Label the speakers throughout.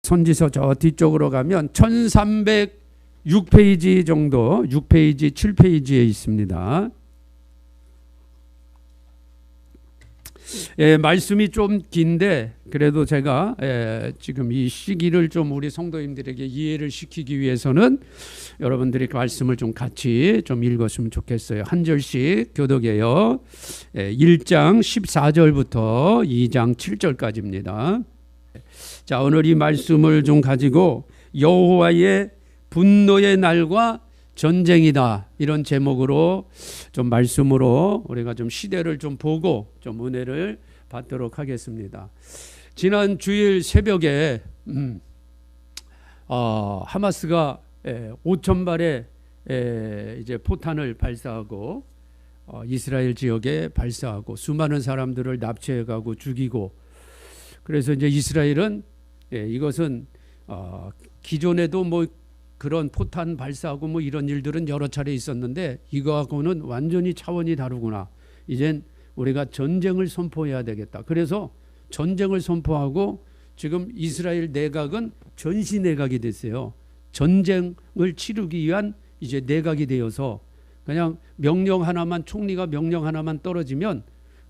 Speaker 1: 선지서 저 뒤쪽으로 가면 1306페이지 정도, 6페이지, 7페이지에 있습니다. 말씀이 좀 긴데 그래도 제가 지금 이 시기를 좀 우리 성도님들에게 이해를 시키기 위해서는 여러분들이 말씀을 좀 같이 좀 읽었으면 좋겠어요. 한 절씩 교독해요. 1장 14절부터 2장 7절까지입니다. 자, 오늘 이 말씀을 좀 가지고 여호와의 분노의 날과 전쟁이다, 이런 제목으로 좀 말씀으로 우리가 좀 시대를 좀 보고 좀 은혜를 받도록 하겠습니다. 지난 주일 새벽에 하마스가 5천 발의 이제 포탄을 발사하고 이스라엘 지역에 발사하고 수많은 사람들을 납치해가고 죽이고, 그래서 이제 이스라엘은 이것은 기존에도 뭐 그런 포탄 발사하고 뭐 이런 일들은 여러 차례 있었는데 이거하고는 완전히 차원이 다르구나. 이젠 우리가 전쟁을 선포해야 되겠다. 그래서 전쟁을 선포하고 지금 이스라엘 내각은 전시 내각이 됐어요. 전쟁을 치르기 위한 이제 내각이 되어서 그냥 명령 하나만, 총리가 명령 하나만 떨어지면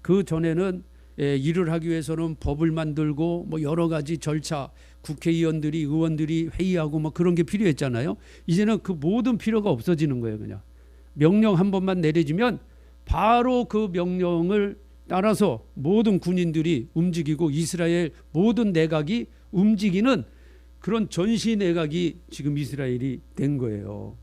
Speaker 1: 그 전에는 일을 하기 위해서는 법을 만들고 뭐 여러 가지 절차, 국회의원들이, 의원들이 회의하고 뭐 그런 게 필요했잖아요. 이제는 그 모든 필요가 없어지는 거예요. 그냥 명령 한 번만 내려지면 바로 그 명령을 따라서 모든 군인들이 움직이고 이스라엘 모든 내각이 움직이는 그런 전시 내각이 지금 이스라엘이 된 거예요.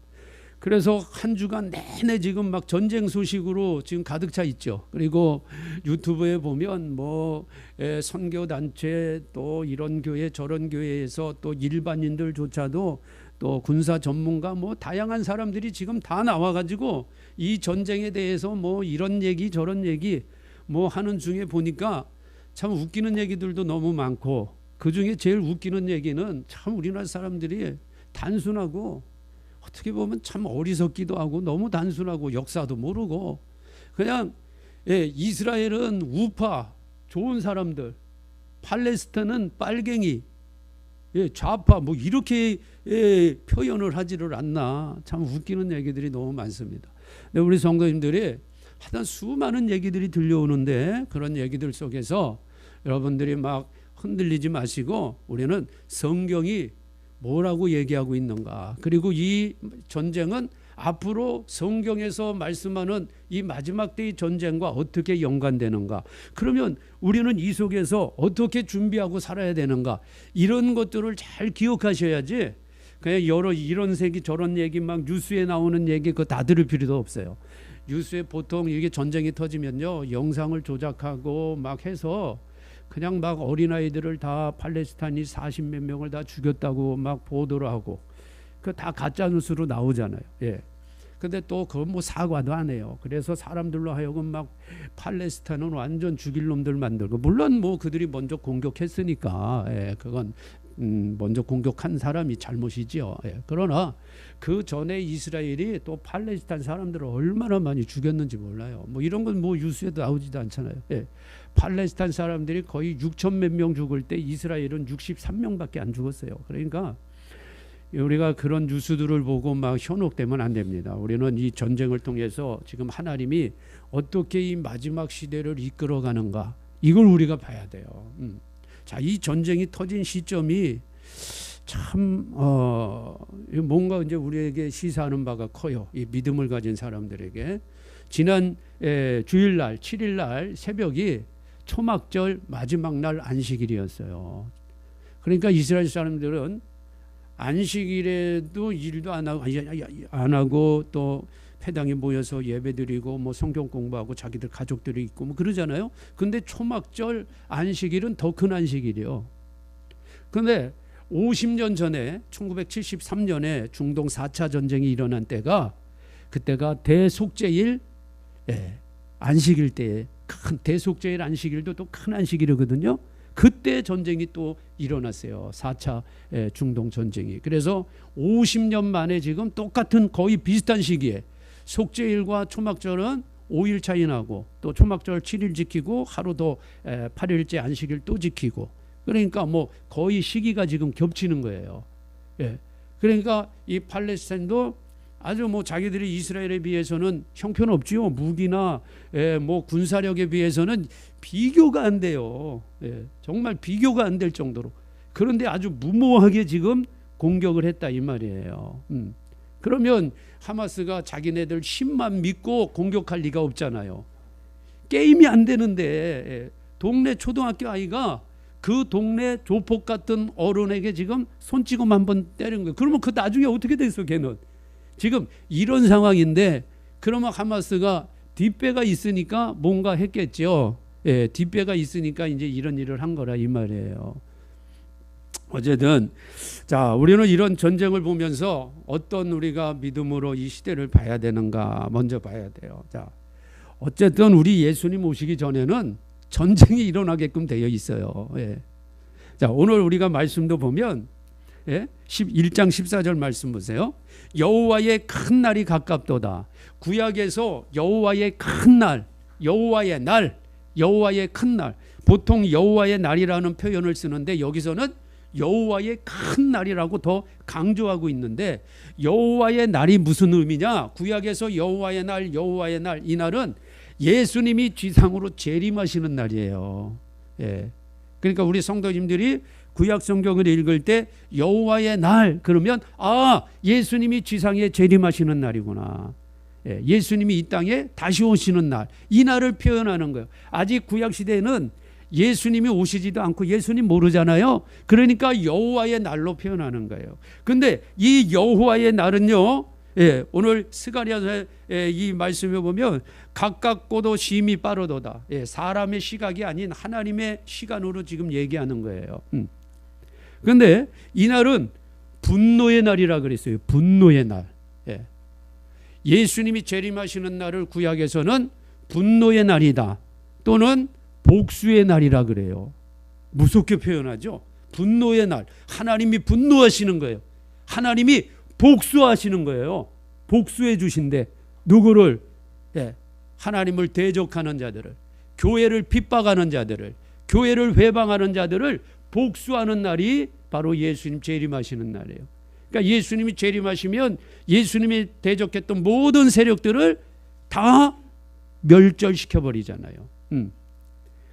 Speaker 1: 그래서 한 주간 내내 지금 막 전쟁 소식으로 지금 가득 차 있죠. 그리고 유튜브에 보면 뭐 선교 단체 또 이런 교회 저런 교회에서 또 일반인들조차도 또 군사 전문가 뭐 다양한 사람들이 지금 다 나와가지고 이 전쟁에 대해서 뭐 이런 얘기 저런 얘기 뭐 하는 중에 보니까 참 웃기는 얘기들도 너무 많고, 그 중에 제일 웃기는 얘기는 참 우리나라 사람들이 단순하고 어떻게 보면 참 어리석기도 하고 너무 단순하고 역사도 모르고 그냥 이스라엘은 우파 좋은 사람들, 팔레스타인은 빨갱이, 좌파 뭐 이렇게 표현을 하지를 않나. 참 웃기는 얘기들이 너무 많습니다. 근데 우리 성도님들이 하여튼 수많은 얘기들이 들려오는데 그런 얘기들 속에서 여러분들이 막 흔들리지 마시고 우리는 성경이 뭐라고 얘기하고 있는가, 그리고 이 전쟁은 앞으로 성경에서 말씀하는 이 마지막 때의 전쟁과 어떻게 연관되는가, 그러면 우리는 이 속에서 어떻게 준비하고 살아야 되는가, 이런 것들을 잘 기억하셔야지 그냥 여러 이런 얘기 저런 얘기 막 뉴스에 나오는 얘기 그거 다 들을 필요도 없어요. 뉴스에 보통 이게 전쟁이 터지면요 영상을 조작하고 막 해서 그냥 막 어린아이들을 다 팔레스타인이 40몇 명을 다 죽였다고 막 보도를 하고 그 다 가짜 뉴스로 나오잖아요. 근데 또 그건 뭐 사과도 안 해요. 그래서 사람들로 하여금 막 팔레스타인은 완전 죽일 놈들 만들고, 물론 뭐 그들이 먼저 공격했으니까 그건 먼저 공격한 사람이 잘못이지요. 그러나 그 전에 이스라엘이 또 팔레스타인 사람들을 얼마나 많이 죽였는지 몰라요. 뭐 이런 건 뭐 뉴스에도 나오지도 않잖아요. 팔레스타인 사람들이 거의 6천 몇 명 죽을 때 이스라엘은 63명밖에 안 죽었어요. 그러니까 우리가 그런 뉴스들을 보고 막 현혹되면 안 됩니다. 우리는 이 전쟁을 통해서 지금 하나님이 어떻게 이 마지막 시대를 이끌어가는가, 이걸 우리가 봐야 돼요. 자, 이 전쟁이 터진 시점이 참 뭔가 이제 우리에게 시사하는 바가 커요. 이 믿음을 가진 사람들에게. 지난 주일날 7일날 새벽이 초막절 마지막 날 안식일이었어요. 그러니까 이스라엘 사람들은 안식일에도 일도 안 하고 또 회당에 모여서 예배드리고 뭐 성경 공부하고 자기들 가족들이 있고 뭐 그러잖아요. 근데 초막절 안식일은 더 큰 안식일이요. 근데 50년 전에 1973년에 중동 4차 전쟁이 일어난 때가, 그때가 대속죄일 안식일 때, 큰 대속죄일 안식일도 또 큰 안식일이거든요. 그때 전쟁이 또 일어났어요. 4차 중동 전쟁이. 그래서 50년 만에 지금 똑같은 거의 비슷한 시기에 속죄일과 초막절은 5일 차이 나고 또 초막절 7일 지키고 하루 더 8일째 안식일 또 지키고, 그러니까 뭐 거의 시기가 지금 겹치는 거예요. 예. 그러니까 이 팔레스타인도 아주 뭐 자기들이 이스라엘에 비해서는 형편없지요. 무기나 뭐 군사력에 비해서는 비교가 안 돼요. 정말 비교가 안 될 정도로. 그런데 아주 무모하게 지금 공격을 했다 이 말이에요. 그러면 하마스가 자기네들 힘만 믿고 공격할 리가 없잖아요. 게임이 안 되는데 동네 초등학교 아이가 그 동네 조폭 같은 어른에게 지금 손찌검 한번 때린 거예요. 그러면 그 나중에 어떻게 됐어 걔는. 지금 이런 상황인데 그러면 하마스가 뒷배가 있으니까 뭔가 했겠죠. 뒷배가 있으니까 이제 이런 일을 한 거라 이 말이에요. 어쨌든 자, 우리는 이런 전쟁을 보면서 어떤 우리가 믿음으로 이 시대를 봐야 되는가 먼저 봐야 돼요. 자, 어쨌든 우리 예수님 오시기 전에는 전쟁이 일어나게끔 되어 있어요. 자, 오늘 우리가 말씀도 보면 1장 14절 말씀 보세요. 여호와의 큰 날이 가깝도다. 구약에서 여호와의 큰 날, 여호와의 날, 여호와의 큰 날. 보통 여호와의 날이라는 표현을 쓰는데 여기서는 여호와의 큰 날이라고 더 강조하고 있는데 여호와의 날이 무슨 의미냐? 구약에서 여호와의 날, 여호와의 날, 이 날은 예수님이 지상으로 재림하시는 날이에요. 그러니까 우리 성도님들이 구약 성경을 읽을 때 여호와의 날 그러면 예수님이 지상에 재림하시는 날이구나. 예수님이 이 땅에 다시 오시는 날, 이 날을 표현하는 거예요. 아직 구약 시대에는 예수님이 오시지도 않고 예수님 모르잖아요. 그러니까 여호와의 날로 표현하는 거예요. 근데 이 여호와의 날은요, 오늘 스가랴서의 이 말씀에 보면 가깝고도 심히 빠르도다. 사람의 시각이 아닌 하나님의 시간으로 지금 얘기하는 거예요. 그런데 이 날은 분노의 날이라 그랬어요. 분노의 날. 예수님이 재림하시는 날을 구약에서는 분노의 날이다 또는 복수의 날이라 그래요. 무섭게 표현하죠. 분노의 날. 하나님이 분노하시는 거예요. 하나님이 복수하시는 거예요. 복수해 주신대. 누구를? 하나님을 대적하는 자들을, 교회를 핍박하는 자들을, 교회를 회방하는 자들을 복수하는 날이 바로 예수님 재림하시는 날이에요. 그러니까 예수님이 재림하시면 예수님이 대적했던 모든 세력들을 다 멸절시켜 버리잖아요.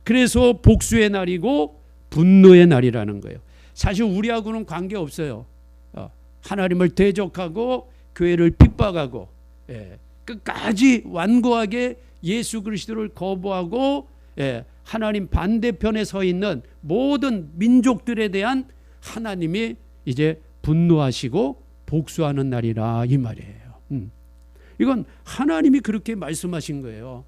Speaker 1: 그래서 복수의 날이고 분노의 날이라는 거예요. 사실 우리하고는 관계없어요. 하나님을 대적하고 교회를 핍박하고 끝까지 완고하게 예수 그리스도를 거부하고 하나님 반대편에 서 있는 모든 민족들에 대한 하나님이 이제 분노하시고 복수하는 날이라 이 말이에요. 이건 하나님이 그렇게 말씀하신 거예요.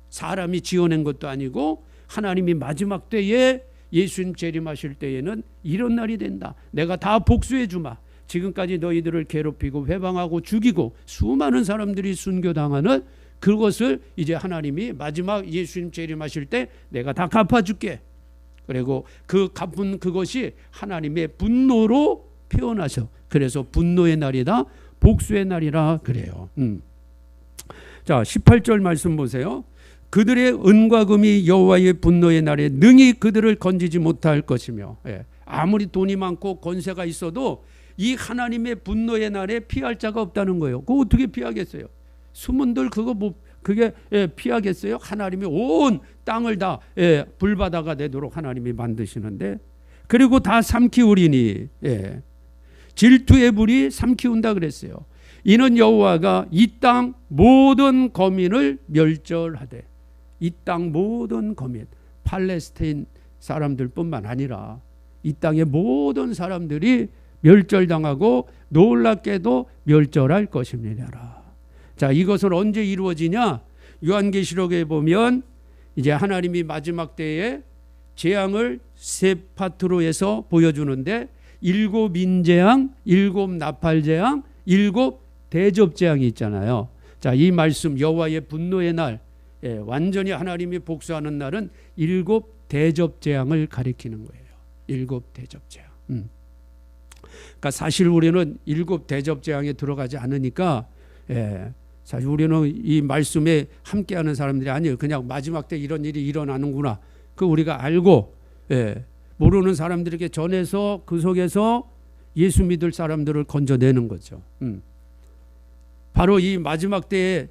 Speaker 1: 사람이 지어낸 것도 아니고 하나님이 마지막 때에 예수님 재림하실 때에는 이런 날이 된다. 내가 다 복수해 주마. 지금까지 너희들을 괴롭히고 회방하고 죽이고 수많은 사람들이 순교당하는 그것을 이제 하나님이 마지막 예수님 재림하실 때 내가 다 갚아줄게. 그리고 그 갚은 그것이 하나님의 분노로 표현하셔. 그래서 분노의 날이다, 복수의 날이라 그래요. 자, 18절 말씀 보세요. 그들의 은과 금이 여호와의 분노의 날에 능히 그들을 건지지 못할 것이며, 아무리 돈이 많고 권세가 있어도 이 하나님의 분노의 날에 피할 자가 없다는 거예요. 그거 어떻게 피하겠어요? 수문들 그거 뭐 그게 피하겠어요? 하나님이 온 땅을 다 불바다가 되도록 하나님이 만드시는데, 그리고 다 삼키우리니, 질투의 불이 삼키운다 그랬어요. 이는 여호와가 이 땅 모든 거민을 멸절하되, 이 땅 모든 거민, 팔레스타인 사람들뿐만 아니라 이 땅의 모든 사람들이 멸절당하고 놀랍게도 멸절할 것입니다. 자, 이것은 언제 이루어지냐? 요한계시록에 보면 이제 하나님이 마지막 때에 재앙을 세 파트로 해서 보여주는데 7 인재앙, 7 나팔재앙, 7 대접재앙이 있잖아요. 자, 이 말씀 여호와의 분노의 날, 완전히 하나님이 복수하는 날은 7 대접재앙을 가리키는 거예요. 7 대접재앙. 그러니까 사실 우리는 7 대접재앙에 들어가지 않으니까 사실 우리는 이 말씀에 함께하는 사람들이 아니에요. 그냥 마지막 때 이런 일이 일어나는구나. 그 우리가 알고 모르는 사람들에게 전해서 그 속에서 예수 믿을 사람들을 건져내는 거죠. 바로 이 마지막 때에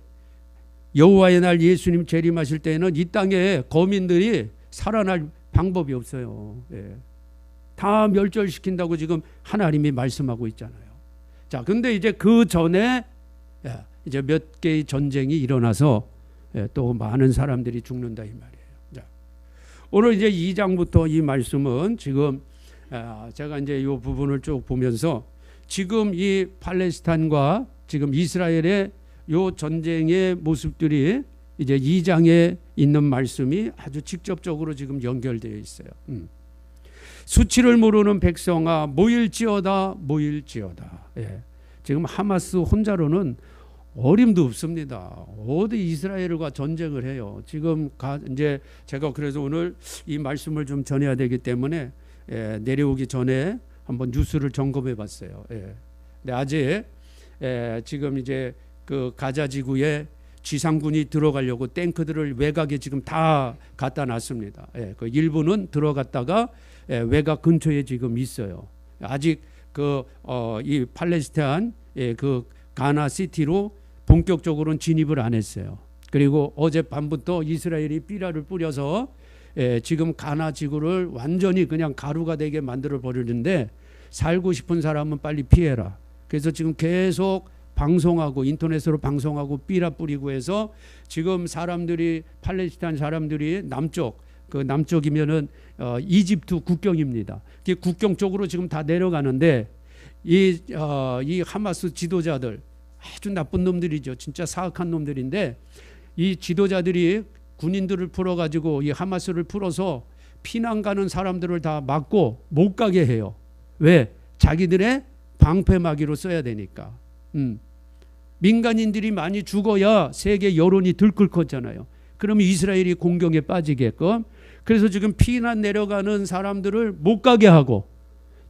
Speaker 1: 여호와의 날 예수님 재림하실 때에는 이 땅에 거민들이 살아날 방법이 없어요. 예. 다 멸절시킨다고 지금 하나님이 말씀하고 있잖아요. 자, 근데 이제 그 전에 이제 몇 개의 전쟁이 일어나서 또 많은 사람들이 죽는다 이 말이에요. 자, 오늘 이제 2장부터 이 말씀은 지금 제가 이제 이 부분을 쭉 보면서 지금 이 팔레스타인과 지금 이스라엘의 요 전쟁의 모습들이 이제 2장에 있는 말씀이 아주 직접적으로 지금 연결되어 있어요. 수치를 모르는 백성아 모일지어다 모일지어다. 예. 지금 하마스 혼자로는 어림도 없습니다. 어디 이스라엘과 전쟁을 해요. 지금 이제 제가 그래서 오늘 이 말씀을 좀 전해야 되기 때문에 내려오기 전에 한번 뉴스를 점검해 봤어요. 근데 아직 지금 이제 그 가자 지구에 지상군이 들어가려고 탱크들을 외곽에 지금 다 갖다 놨습니다. 그 일부는 들어갔다가 외곽 근처에 지금 있어요. 아직 이 팔레스타인 그 가나 시티로 본격적으로는 진입을 안 했어요. 그리고 어젯밤부터 이스라엘이 삐라를 뿌려서 지금 가나 지구를 완전히 그냥 가루가 되게 만들어 버리는데 살고 싶은 사람은 빨리 피해라. 그래서 지금 계속 방송하고 인터넷으로 방송하고 삐라 뿌리고 해서 지금 사람들이 팔레스타인 사람들이 남쪽이면은 이집트 국경입니다. 국경 쪽으로 지금 다 내려가는데 이 하마스 지도자들 아주 나쁜 놈들이죠. 진짜 사악한 놈들인데 이 지도자들이 군인들을 풀어가지고 이 하마스를 풀어서 피난 가는 사람들을 다 막고 못 가게 해요. 왜? 자기들의 방패막이로 써야 되니까. 민간인들이 많이 죽어야 세계 여론이 들끓 거잖아요. 그러면 이스라엘이 공경에 빠지게끔. 그래서 지금 피난 내려가는 사람들을 못 가게 하고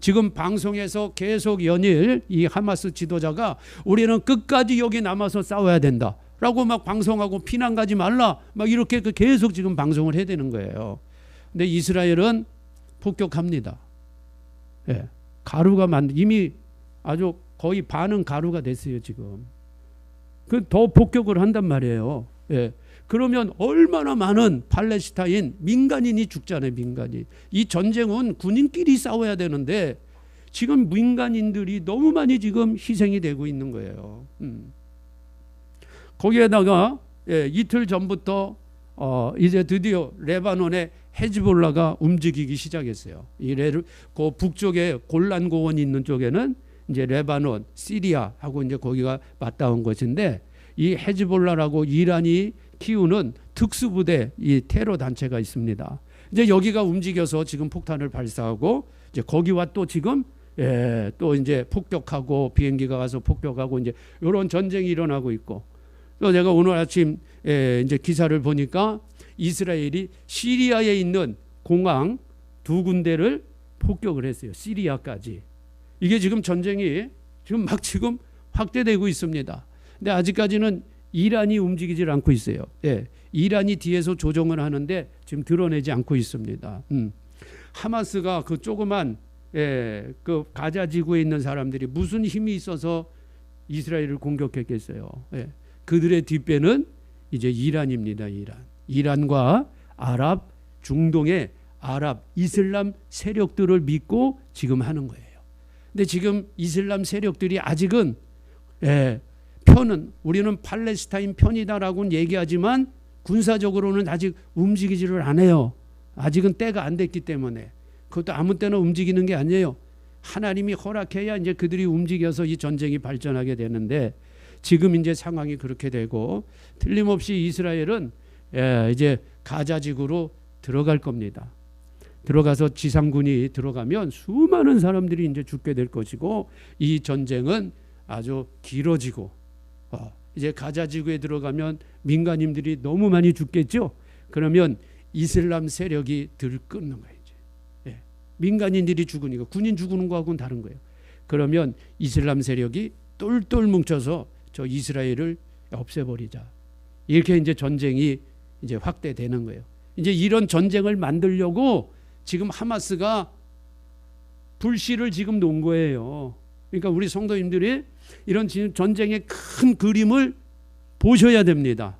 Speaker 1: 지금 방송에서 계속 연일 이 하마스 지도자가 우리는 끝까지 여기 남아서 싸워야 된다 라고 막 방송하고 피난 가지 말라 막 이렇게 계속 지금 방송을 해야 되는 거예요. 근데 이스라엘은 폭격합니다. 예. 가루가 이미 아주 거의 반은 가루가 됐어요 지금. 더 폭격을 한단 말이에요. 예. 그러면 얼마나 많은 팔레스타인 민간인이 죽잖아요. 민간인. 이 전쟁은 군인끼리 싸워야 되는데 지금 민간인들이 너무 많이 지금 희생이 되고 있는 거예요. 거기에다가 이틀 전부터 이제 드디어 레바논의 헤즈볼라가 움직이기 시작했어요. 그 북쪽에 골란 고원이 있는 쪽에는 이제 레바논, 시리아하고 이제 거기가 맞닿은 것인데 이 헤즈볼라라고 이란이 키우는 특수부대 이 테러 단체가 있습니다. 이제 여기가 움직여서 지금 폭탄을 발사하고 이제 거기와 또 지금 또 이제 폭격하고 비행기가 가서 폭격하고 이제 이런 전쟁이 일어나고 있고 또 제가 오늘 아침 이제 기사를 보니까 이스라엘이 시리아에 있는 공항 2군데를 폭격을 했어요. 시리아까지. 이게 지금 전쟁이 지금 확대되고 있습니다. 근데 아직까지는 이란이 움직이질 않고 있어요. 이란이 뒤에서 조정을 하는데 지금 드러내지 않고 있습니다. 하마스가 그 조그만 그 가자 지구에 있는 사람들이 무슨 힘이 있어서 이스라엘을 공격했겠어요. 그들의 뒷배는 이제 이란입니다. 이란과 중동의 아랍 이슬람 세력들을 믿고 지금 하는 거예요. 근데 지금 이슬람 세력들이 아직은 우리는 팔레스타인 편이다라고는 얘기하지만 군사적으로는 아직 움직이지를 않아요. 아직은 때가 안 됐기 때문에. 그것도 아무 때나 움직이는 게 아니에요. 하나님이 허락해야 이제 그들이 움직여서 이 전쟁이 발전하게 되는데 지금 이제 상황이 그렇게 되고 틀림없이 이스라엘은 이제 가자지구로 들어갈 겁니다. 들어가서 지상군이 들어가면 수많은 사람들이 이제 죽게 될 것이고 이 전쟁은 아주 길어지고 이제 가자지구에 들어가면 민간인들이 너무 많이 죽겠죠. 그러면 이슬람 세력이 들끓는 거예요. 이제. 민간인들이 죽으니까 군인 죽는 거하고는 다른 거예요. 그러면 이슬람 세력이 똘똘 뭉쳐서 저 이스라엘을 없애버리자. 이렇게 이제 전쟁이 이제 확대되는 거예요. 이제 이런 전쟁을 만들려고 지금 하마스가 불씨를 지금 놓은 거예요. 그러니까 우리 성도님들이 이런 전쟁의 큰 그림을 보셔야 됩니다.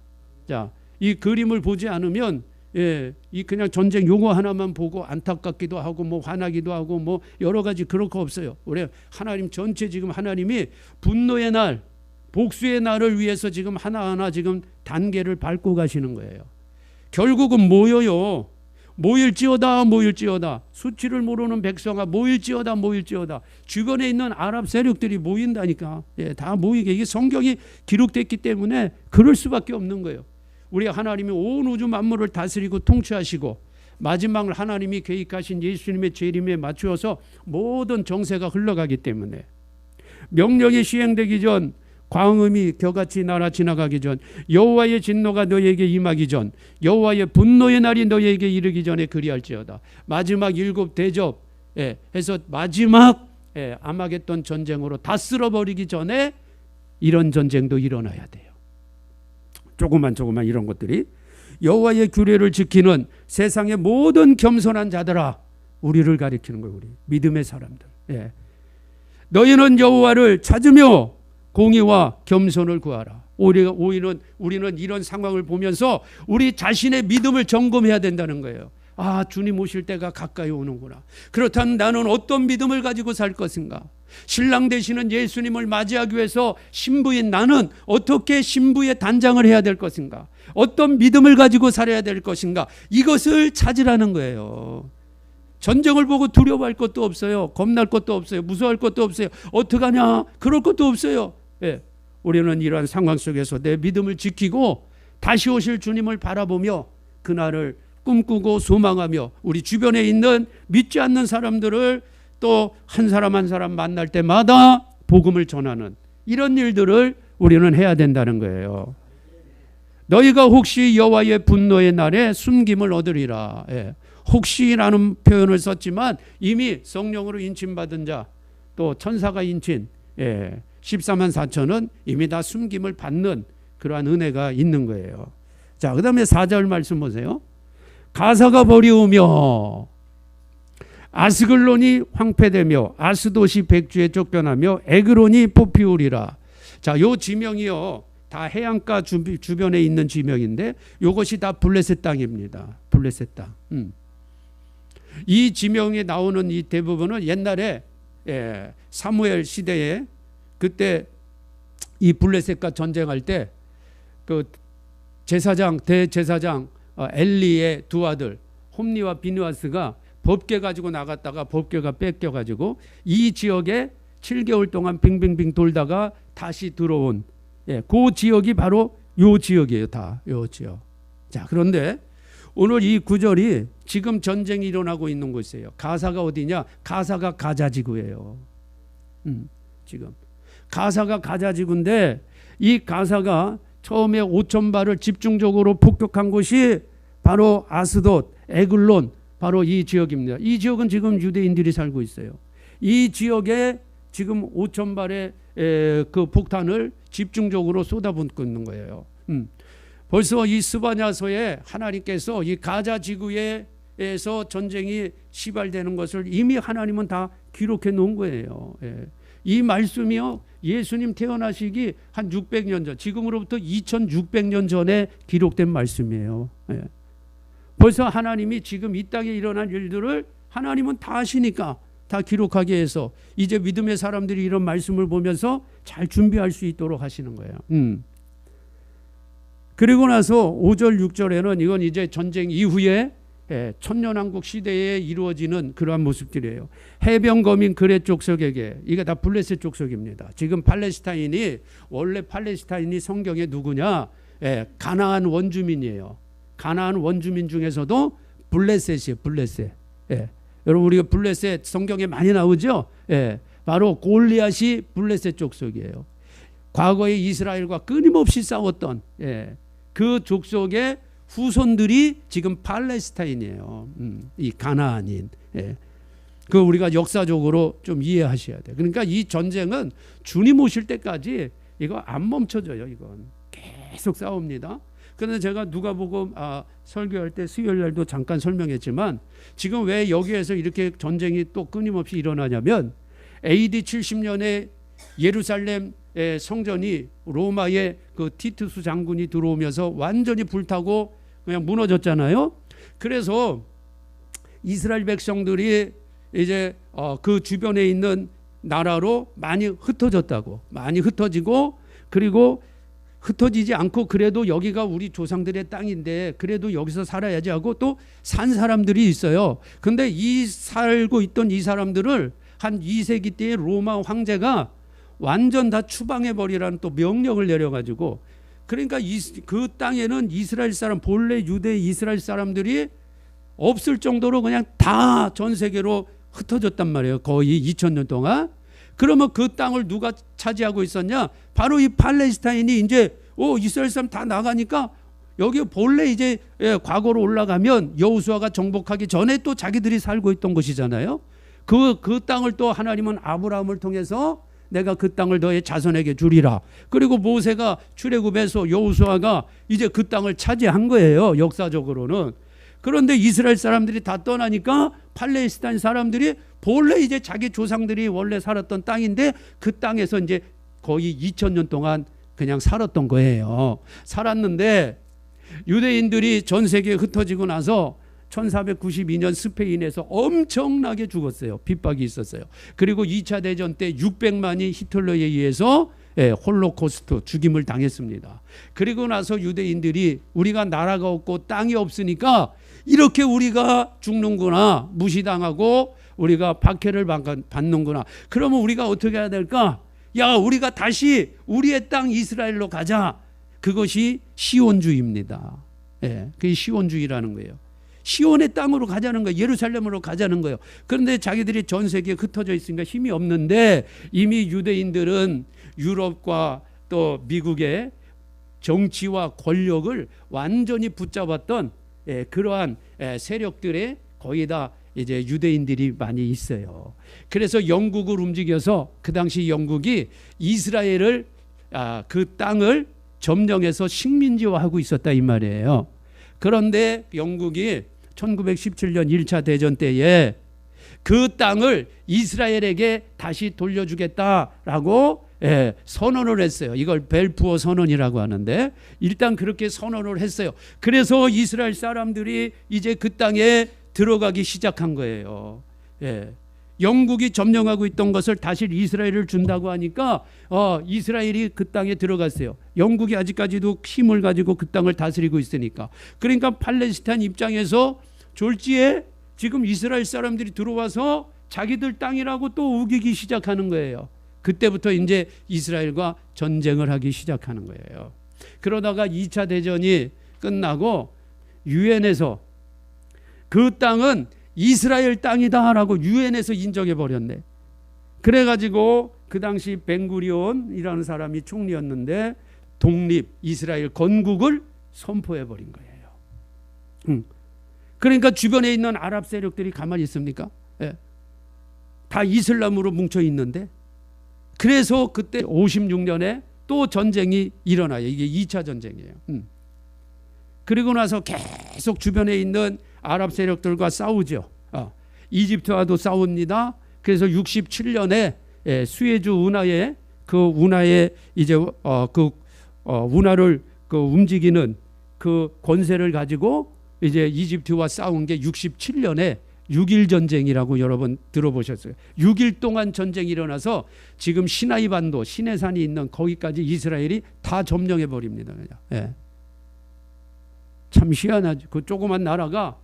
Speaker 1: 자, 이 그림을 보지 않으면 이 그냥 전쟁 요거 하나만 보고 안타깝기도 하고 뭐 화나기도 하고 뭐 여러 가지 그럴 거 없어요. 우리 하나님 전체 지금 하나님이 분노의 날, 복수의 날을 위해서 지금 하나하나 지금 단계를 밟고 가시는 거예요. 결국은 모여요. 모일지어다 모일지어다. 수치를 모르는 백성아 모일지어다 모일지어다. 주변에 있는 아랍 세력들이 모인다니까. 다 모이게. 이게 성경이 기록됐기 때문에 그럴 수밖에 없는 거예요. 우리 하나님이 온 우주 만물을 다스리고 통치하시고 마지막을 하나님이 계획하신 예수님의 재림에 맞추어서 모든 정세가 흘러가기 때문에 명령이 시행되기 전, 광음이 겨같이 날아 지나가기 전, 여호와의 진노가 너에게 임하기 전, 여호와의 분노의 날이 너에게 이르기 전에 그리할지어다. 마지막 7 대접 해서 마지막 아마겟돈 전쟁으로 다 쓸어버리기 전에 이런 전쟁도 일어나야 돼요. 조그만 이런 것들이 여호와의 규례를 지키는 세상의 모든 겸손한 자들아, 우리를 가리키는 거예요. 우리 믿음의 사람들. 너희는 여호와를 찾으며 공의와 겸손을 구하라. 우리는 이런 상황을 보면서 우리 자신의 믿음을 점검해야 된다는 거예요. 아, 주님 오실 때가 가까이 오는구나. 그렇다면 나는 어떤 믿음을 가지고 살 것인가? 신랑 되시는 예수님을 맞이하기 위해서 신부인 나는 어떻게 신부의 단장을 해야 될 것인가? 어떤 믿음을 가지고 살아야 될 것인가? 이것을 찾으라는 거예요. 전쟁을 보고 두려워할 것도 없어요. 겁날 것도 없어요. 무서워할 것도 없어요. 어떡하냐? 그럴 것도 없어요. 우리는 이러한 상황 속에서 내 믿음을 지키고 다시 오실 주님을 바라보며 그날을 꿈꾸고 소망하며 우리 주변에 있는 믿지 않는 사람들을 또 한 사람 한 사람 만날 때마다 복음을 전하는 이런 일들을 우리는 해야 된다는 거예요. 너희가 혹시 여호와의 분노의 날에 숨김을 얻으리라. 혹시라는 표현을 썼지만 이미 성령으로 인침받은 자, 또 천사가 인친 14만 4천은 이미 다 숨김을 받는 그러한 은혜가 있는 거예요. 자, 그 다음에 4절 말씀 보세요. 가사가 버리우며 아스글론이 황폐되며 아스돗이 백주에 쫓겨나며 에그론이 뽑히우리라. 자, 요 지명이요 다 해안가 주변에 있는 지명인데 요것이 다 블레셋 땅입니다. 블레셋 땅. 이 지명에 나오는 이 대부분은 옛날에 사무엘 시대에 그때 이 블레셋과 전쟁할 때 그 대제사장 엘리의 두 아들 홈니와 비느하스가 법궤 가지고 나갔다가 법궤가 뺏겨가지고 이 지역에 7개월 동안 빙빙빙 돌다가 다시 들어온 그 지역이 바로 요 지역이에요. 다 요 지역. 자, 그런데 오늘 이 구절이 지금 전쟁이 일어나고 있는 곳이에요. 가사가 어디냐? 가사가 가자지구예요. 지금 가사가 가자지구인데 이 가사가 처음에 5,000발을 집중적으로 폭격한 곳이 바로 아스돗, 에글론, 바로 이 지역입니다. 이 지역은 지금 유대인들이 살고 있어요. 이 지역에 지금 5,000발의 그 폭탄을 집중적으로 쏟아붓고 있는 거예요. 벌써 이 스바냐서에 하나님께서 이 가자 지구에서 전쟁이 시발되는 것을 이미 하나님은 다 기록해 놓은 거예요. 이 말씀이요 예수님 태어나시기 한 600년 전, 지금으로부터 2600년 전에 기록된 말씀이에요. 벌써 하나님이 지금 이 땅에 일어난 일들을 하나님은 다 아시니까 다 기록하게 해서 이제 믿음의 사람들이 이런 말씀을 보면서 잘 준비할 수 있도록 하시는 거예요. 그리고 나서 5절 6절에는 이건 이제 전쟁 이후에 천년왕국 시대에 이루어지는 그러한 모습들이에요. 해변 거민 그레 족속에게, 이게 다 블레셋 족속입니다. 지금 팔레스타인이, 원래 팔레스타인이 성경에 누구냐? 가나안 원주민이에요. 가나안 원주민 중에서도 블레셋이에요. 블레셋. 여러분 우리가 블레셋 성경에 많이 나오죠? 바로 골리앗이 블레셋 족속이에요. 과거에 이스라엘과 끊임없이 싸웠던 그 족속의 후손들이 지금 팔레스타인이에요. 이 가나안인. 그 우리가 역사적으로 좀 이해하셔야 돼요. 그러니까 이 전쟁은 주님 오실 때까지 이거 안 멈춰져요. 이건 계속 싸웁니다. 그런데 제가 누가복음 설교할 때 수요일 날도 잠깐 설명했지만 지금 왜 여기에서 이렇게 전쟁이 또 끊임없이 일어나냐면 AD 70년에 예루살렘 성전이 로마의 그 티투스 장군이 들어오면서 완전히 불타고 그냥 무너졌잖아요. 그래서 이스라엘 백성들이 이제 그 주변에 있는 나라로 많이 흩어졌다고, 많이 흩어지고, 그리고 흩어지지 않고 그래도 여기가 우리 조상들의 땅인데 그래도 여기서 살아야지 하고 또 산 사람들이 있어요. 근데 이 살고 있던 이 사람들을 한 2세기 때의 로마 황제가 완전 다 추방해 버리라는 또 명령을 내려가지고, 그러니까 그 땅에는 이스라엘 사람, 본래 유대 이스라엘 사람들이 없을 정도로 그냥 다 전 세계로 흩어졌단 말이에요. 거의 2000년 동안. 그러면 그 땅을 누가 차지하고 있었냐? 바로 이 팔레스타인이 이제 이스라엘 사람 다 나가니까 여기 본래 이제 과거로 올라가면 여호수아가 정복하기 전에 또 자기들이 살고 있던 곳이잖아요. 그 땅을 또 하나님은 아브라함을 통해서 내가 그 땅을 너의 자손에게 주리라. 그리고 모세가 출애굽해서 여호수아가 이제 그 땅을 차지한 거예요. 역사적으로는. 그런데 이스라엘 사람들이 다 떠나니까 팔레스타인 사람들이 본래 이제 자기 조상들이 원래 살았던 땅인데 그 땅에서 이제 거의 2000년 동안 그냥 살았던 거예요. 살았는데 유대인들이 전 세계에 흩어지고 나서 1492년 스페인에서 엄청나게 죽었어요. 핍박이 있었어요. 그리고 2차 대전 때 600만이 히틀러에 의해서 홀로코스트 죽임을 당했습니다. 그리고 나서 유대인들이 우리가 나라가 없고 땅이 없으니까 이렇게 우리가 죽는구나, 무시당하고 우리가 박해를 받는구나. 그러면 우리가 어떻게 해야 될까? 야, 우리가 다시 우리의 땅 이스라엘로 가자. 그것이 시온주의입니다. 그게 시온주의라는 거예요. 시온의 땅으로 가자는 거예요. 예루살렘으로 가자는 거예요. 그런데 자기들이 전 세계에 흩어져 있으니까 힘이 없는데 이미 유대인들은 유럽과 또 미국의 정치와 권력을 완전히 붙잡았던 그러한 세력들의 거의 다 이제 유대인들이 많이 있어요. 그래서 영국을 움직여서 그 당시 영국이 이스라엘을 그 땅을 점령해서 식민지화하고 있었다 이 말이에요. 그런데 영국이 1917년 1차 대전 때에 그 땅을 이스라엘에게 다시 돌려주겠다라고 선언을 했어요. 이걸 벨푸어 선언이라고 하는데 일단 그렇게 선언을 했어요. 그래서 이스라엘 사람들이 이제 그 땅에 들어가기 시작한 거예요. 영국이 점령하고 있던 것을 다시 이스라엘을 준다고 하니까 이스라엘이 그 땅에 들어갔어요. 영국이 아직까지도 힘을 가지고 그 땅을 다스리고 있으니까. 그러니까 팔레스타인 입장에서 졸지에 지금 이스라엘 사람들이 들어와서 자기들 땅이라고 또 우기기 시작하는 거예요. 그때부터 이제 이스라엘과 전쟁을 하기 시작하는 거예요. 그러다가 2차 대전이 끝나고 유엔에서 그 땅은 이스라엘 땅이다라고 유엔에서 인정해 버렸네. 그래가지고 그 당시 벤구리온이라는 사람이 총리였는데 독립 이스라엘 건국을 선포해 버린 거예요. 그러니까 주변에 있는 아랍 세력들이 가만히 있습니까? 다 이슬람으로 뭉쳐 있는데, 그래서 그때 56년에 또 전쟁이 일어나요. 이게 2차 전쟁이에요. 그리고 나서 계속 주변에 있는 아랍 세력들과 싸우죠. 이집트와도 싸웁니다. 그래서 67년에 수에즈 운하에 그 운하에 이제 운하를 움직이는 그 권세를 가지고 이제 이집트와 싸운 게 67년에 6.1 전쟁이라고 여러분 들어보셨어요. 6일 동안 전쟁이 일어나서 지금 시나이 반도 시내산이 있는 거기까지 이스라엘이 다 점령해 버립니다. 참 희한하죠. 그 조그만 나라가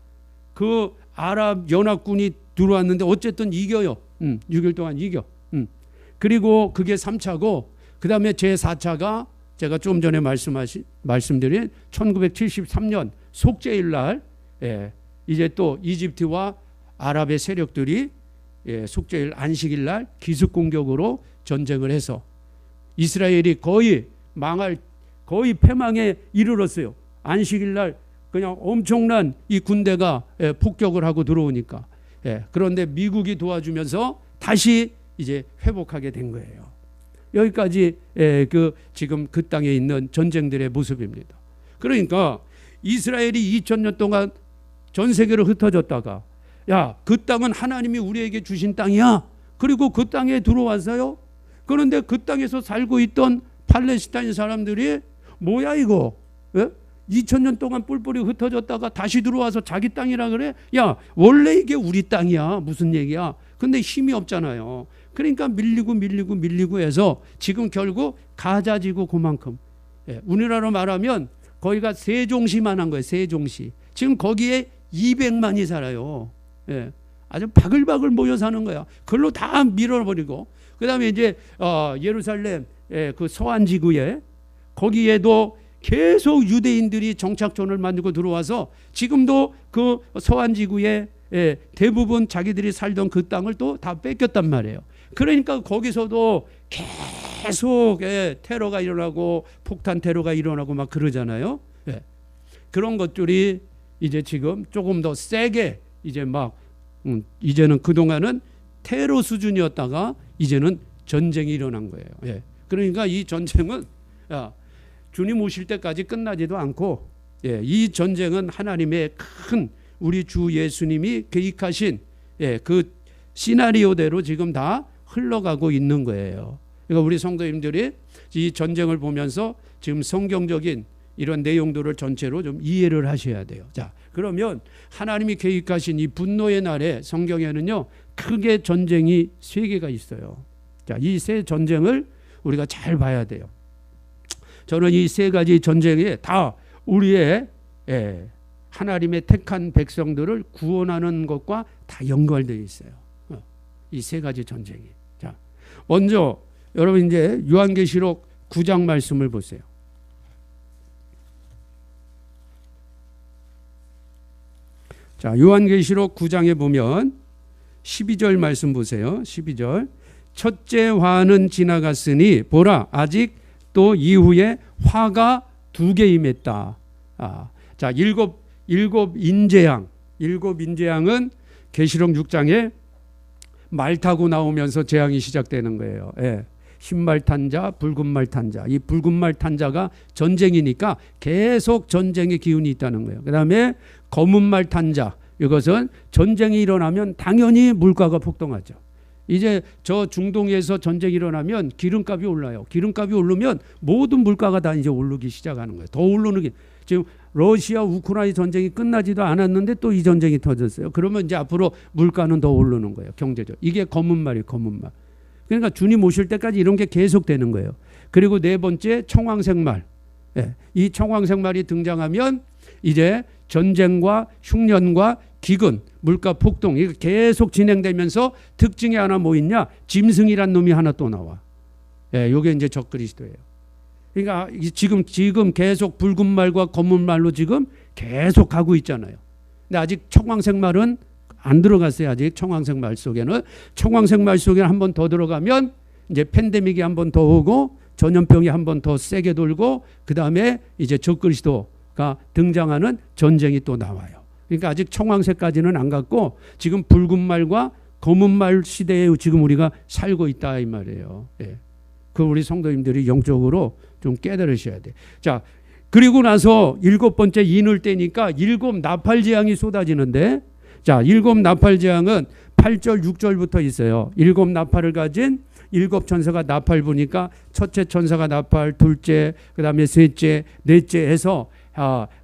Speaker 1: 그 아랍 연합군이 들어왔는데 어쨌든 이겨요. 6일 동안 이겨. 그리고 그게 3차고 그 다음에 제4차가 제가 좀 전에 말씀드린 1973년 속죄일 날 이제 또 이집트와 아랍의 세력들이 속죄일 안식일 날 기습 공격으로 전쟁을 해서 이스라엘이 거의 패망에 이르렀어요. 안식일 날 그냥 엄청난 이 군대가 폭격을 하고 들어오니까. 그런데 미국이 도와주면서 다시 이제 회복하게 된 거예요. 여기까지 지금 그 땅에 있는 전쟁들의 모습입니다. 그러니까 이스라엘이 2000년 동안 전 세계로 흩어졌다가 야, 그 땅은 하나님이 우리에게 주신 땅이야. 그리고 그 땅에 들어와서요. 그런데 그 땅에서 살고 있던 팔레스타인 사람들이 뭐야 이거? 예? 2000년 동안 뿔뿔이 흩어졌다가 다시 들어와서 자기 땅이라 그래? 야, 원래 이게 우리 땅이야. 무슨 얘기야? 근데 힘이 없잖아요. 그러니까 밀리고 해서 지금 결국 가자지구 그만큼. 예, 우리나라로 말하면 거기가 세종시만 한 거예요. 세종시. 지금 거기에 200만이 살아요. 예, 아주 바글바글 모여 사는 거야. 그걸로 다 밀어버리고. 그 다음에 이제 예루살렘 그 서안지구에 거기에도 계속 유대인들이 정착촌을 만들고 들어와서 지금도 그 서안지구에 대부분 자기들이 살던 그 땅을 또 다 뺏겼단 말이에요. 그러니까 거기서도 계속 테러가 일어나고 폭탄 테러가 일어나고 막 그러잖아요. 그런 것들이 이제 지금 조금 더 세게 이제 막 이제는 그동안은 테러 수준이었다가 이제는 전쟁이 일어난 거예요. 그러니까 이 전쟁은 주님 오실 때까지 끝나지도 않고 이 전쟁은 하나님의 큰 우리 주 예수님이 계획하신 그 시나리오대로 지금 다 흘러가고 있는 거예요. 그러니까 우리 성도님들이 이 전쟁을 보면서 지금 성경적인 이런 내용들을 전체로 좀 이해를 하셔야 돼요. 자, 그러면 하나님이 계획하신 이 분노의 날에 성경에는요 크게 전쟁이 3개가 있어요. 자, 이 세 전쟁을 우리가 잘 봐야 돼요. 저는 이 3가지 전쟁에 다 우리의 하나님의 택한 백성들을 구원하는 것과 다 연결되어 있어요. 이 3가지 전쟁이. 자, 먼저 여러분 이제 요한계시록 9장 말씀을 보세요. 자, 요한계시록 9장에 보면 12절 말씀 보세요. 12절. 첫째 화는 지나갔으니 보라 아직 또 이후에 화가 2개 임했다. 자, 일곱 인재양은 계시록 6장에 말 타고 나오면서 재앙이 시작되는 거예요. 흰말 탄 자, 붉은 말 탄 자. 이 붉은 말 탄 자가 전쟁이니까 계속 전쟁의 기운이 있다는 거예요. 그 다음에 검은 말 탄 자. 이것은 전쟁이 일어나면 당연히 물가가 폭등하죠. 이제 저 중동에서 전쟁이 일어나면 기름값이 올라요. 기름값이 오르면 모든 물가가 다 이제 오르기 시작하는 거예요. 더 오르는 게 지금 러시아 우크라이나 전쟁이 끝나지도 않았는데 또 이 전쟁이 터졌어요. 그러면 이제 앞으로 물가는 더 오르는 거예요. 경제적. 이게 검은 말이에요. 검은 말. 그러니까 주님 오실 때까지 이런 게 계속되는 거예요. 그리고 4번째 청황색 말. 이 청황색 말이 등장하면 이제 전쟁과 흉년과 기근, 물가 폭등 이게 계속 진행되면서 특징이 하나 뭐 있냐? 짐승이란 놈이 하나 또 나와. 이게 이제 적그리스도예요. 그러니까 지금 계속 붉은 말과 검은 말로 지금 계속 가고 있잖아요. 근데 아직 청황색 말은 안 들어갔어요. 아직 청황색 말 속에는. 청황색 말 속에는 한 번 더 들어가면 이제 팬데믹이 한 번 더 오고 전염병이 한 번 더 세게 돌고 그 다음에 이제 적그리스도가 등장하는 전쟁이 또 나와요. 그러니까 아직 청황색까지는 안 갔고 지금 붉은 말과 검은 말 시대에 지금 우리가 살고 있다 이 말이에요. 그 우리 성도님들이 영적으로 좀 깨달으셔야 돼. 자, 그리고 나서 7번째 인을 떼니까 7 나팔 재앙이 쏟아지는데 자, 7 나팔 재앙은 8절 6절부터 있어요. 7 나팔을 가진 7 천사가 나팔 부니까 첫째 천사가 나팔, 둘째, 그다음에 셋째, 넷째 해서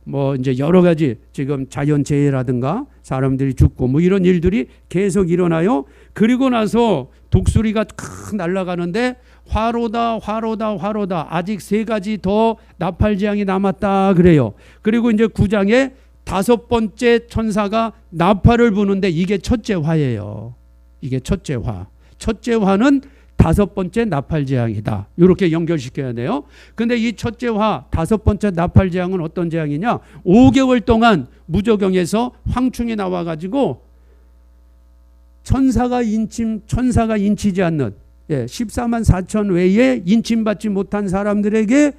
Speaker 1: 뭐 이제 여러 가지 지금 자연재해라든가 사람들이 죽고 뭐 이런 일들이 계속 일어나요. 그리고 나서 독수리가 크 날아가는데 화로다 아직 3가지 더 나팔 재앙이 남았다 그래요. 그리고 이제 9장에 5번째 천사가 나팔을 부는데 이게 첫째 화예요. 이게 첫째 화. 첫째 화는 5번째 나팔 재앙이다. 이렇게 연결시켜야 돼요. 근데 이 첫째 화 5번째 나팔 재앙은 어떤 재앙이냐? 5개월 동안 무저경에서 황충이 나와가지고 천사가 인치지 않는 14만 4천 외에 인침받지 못한 사람들에게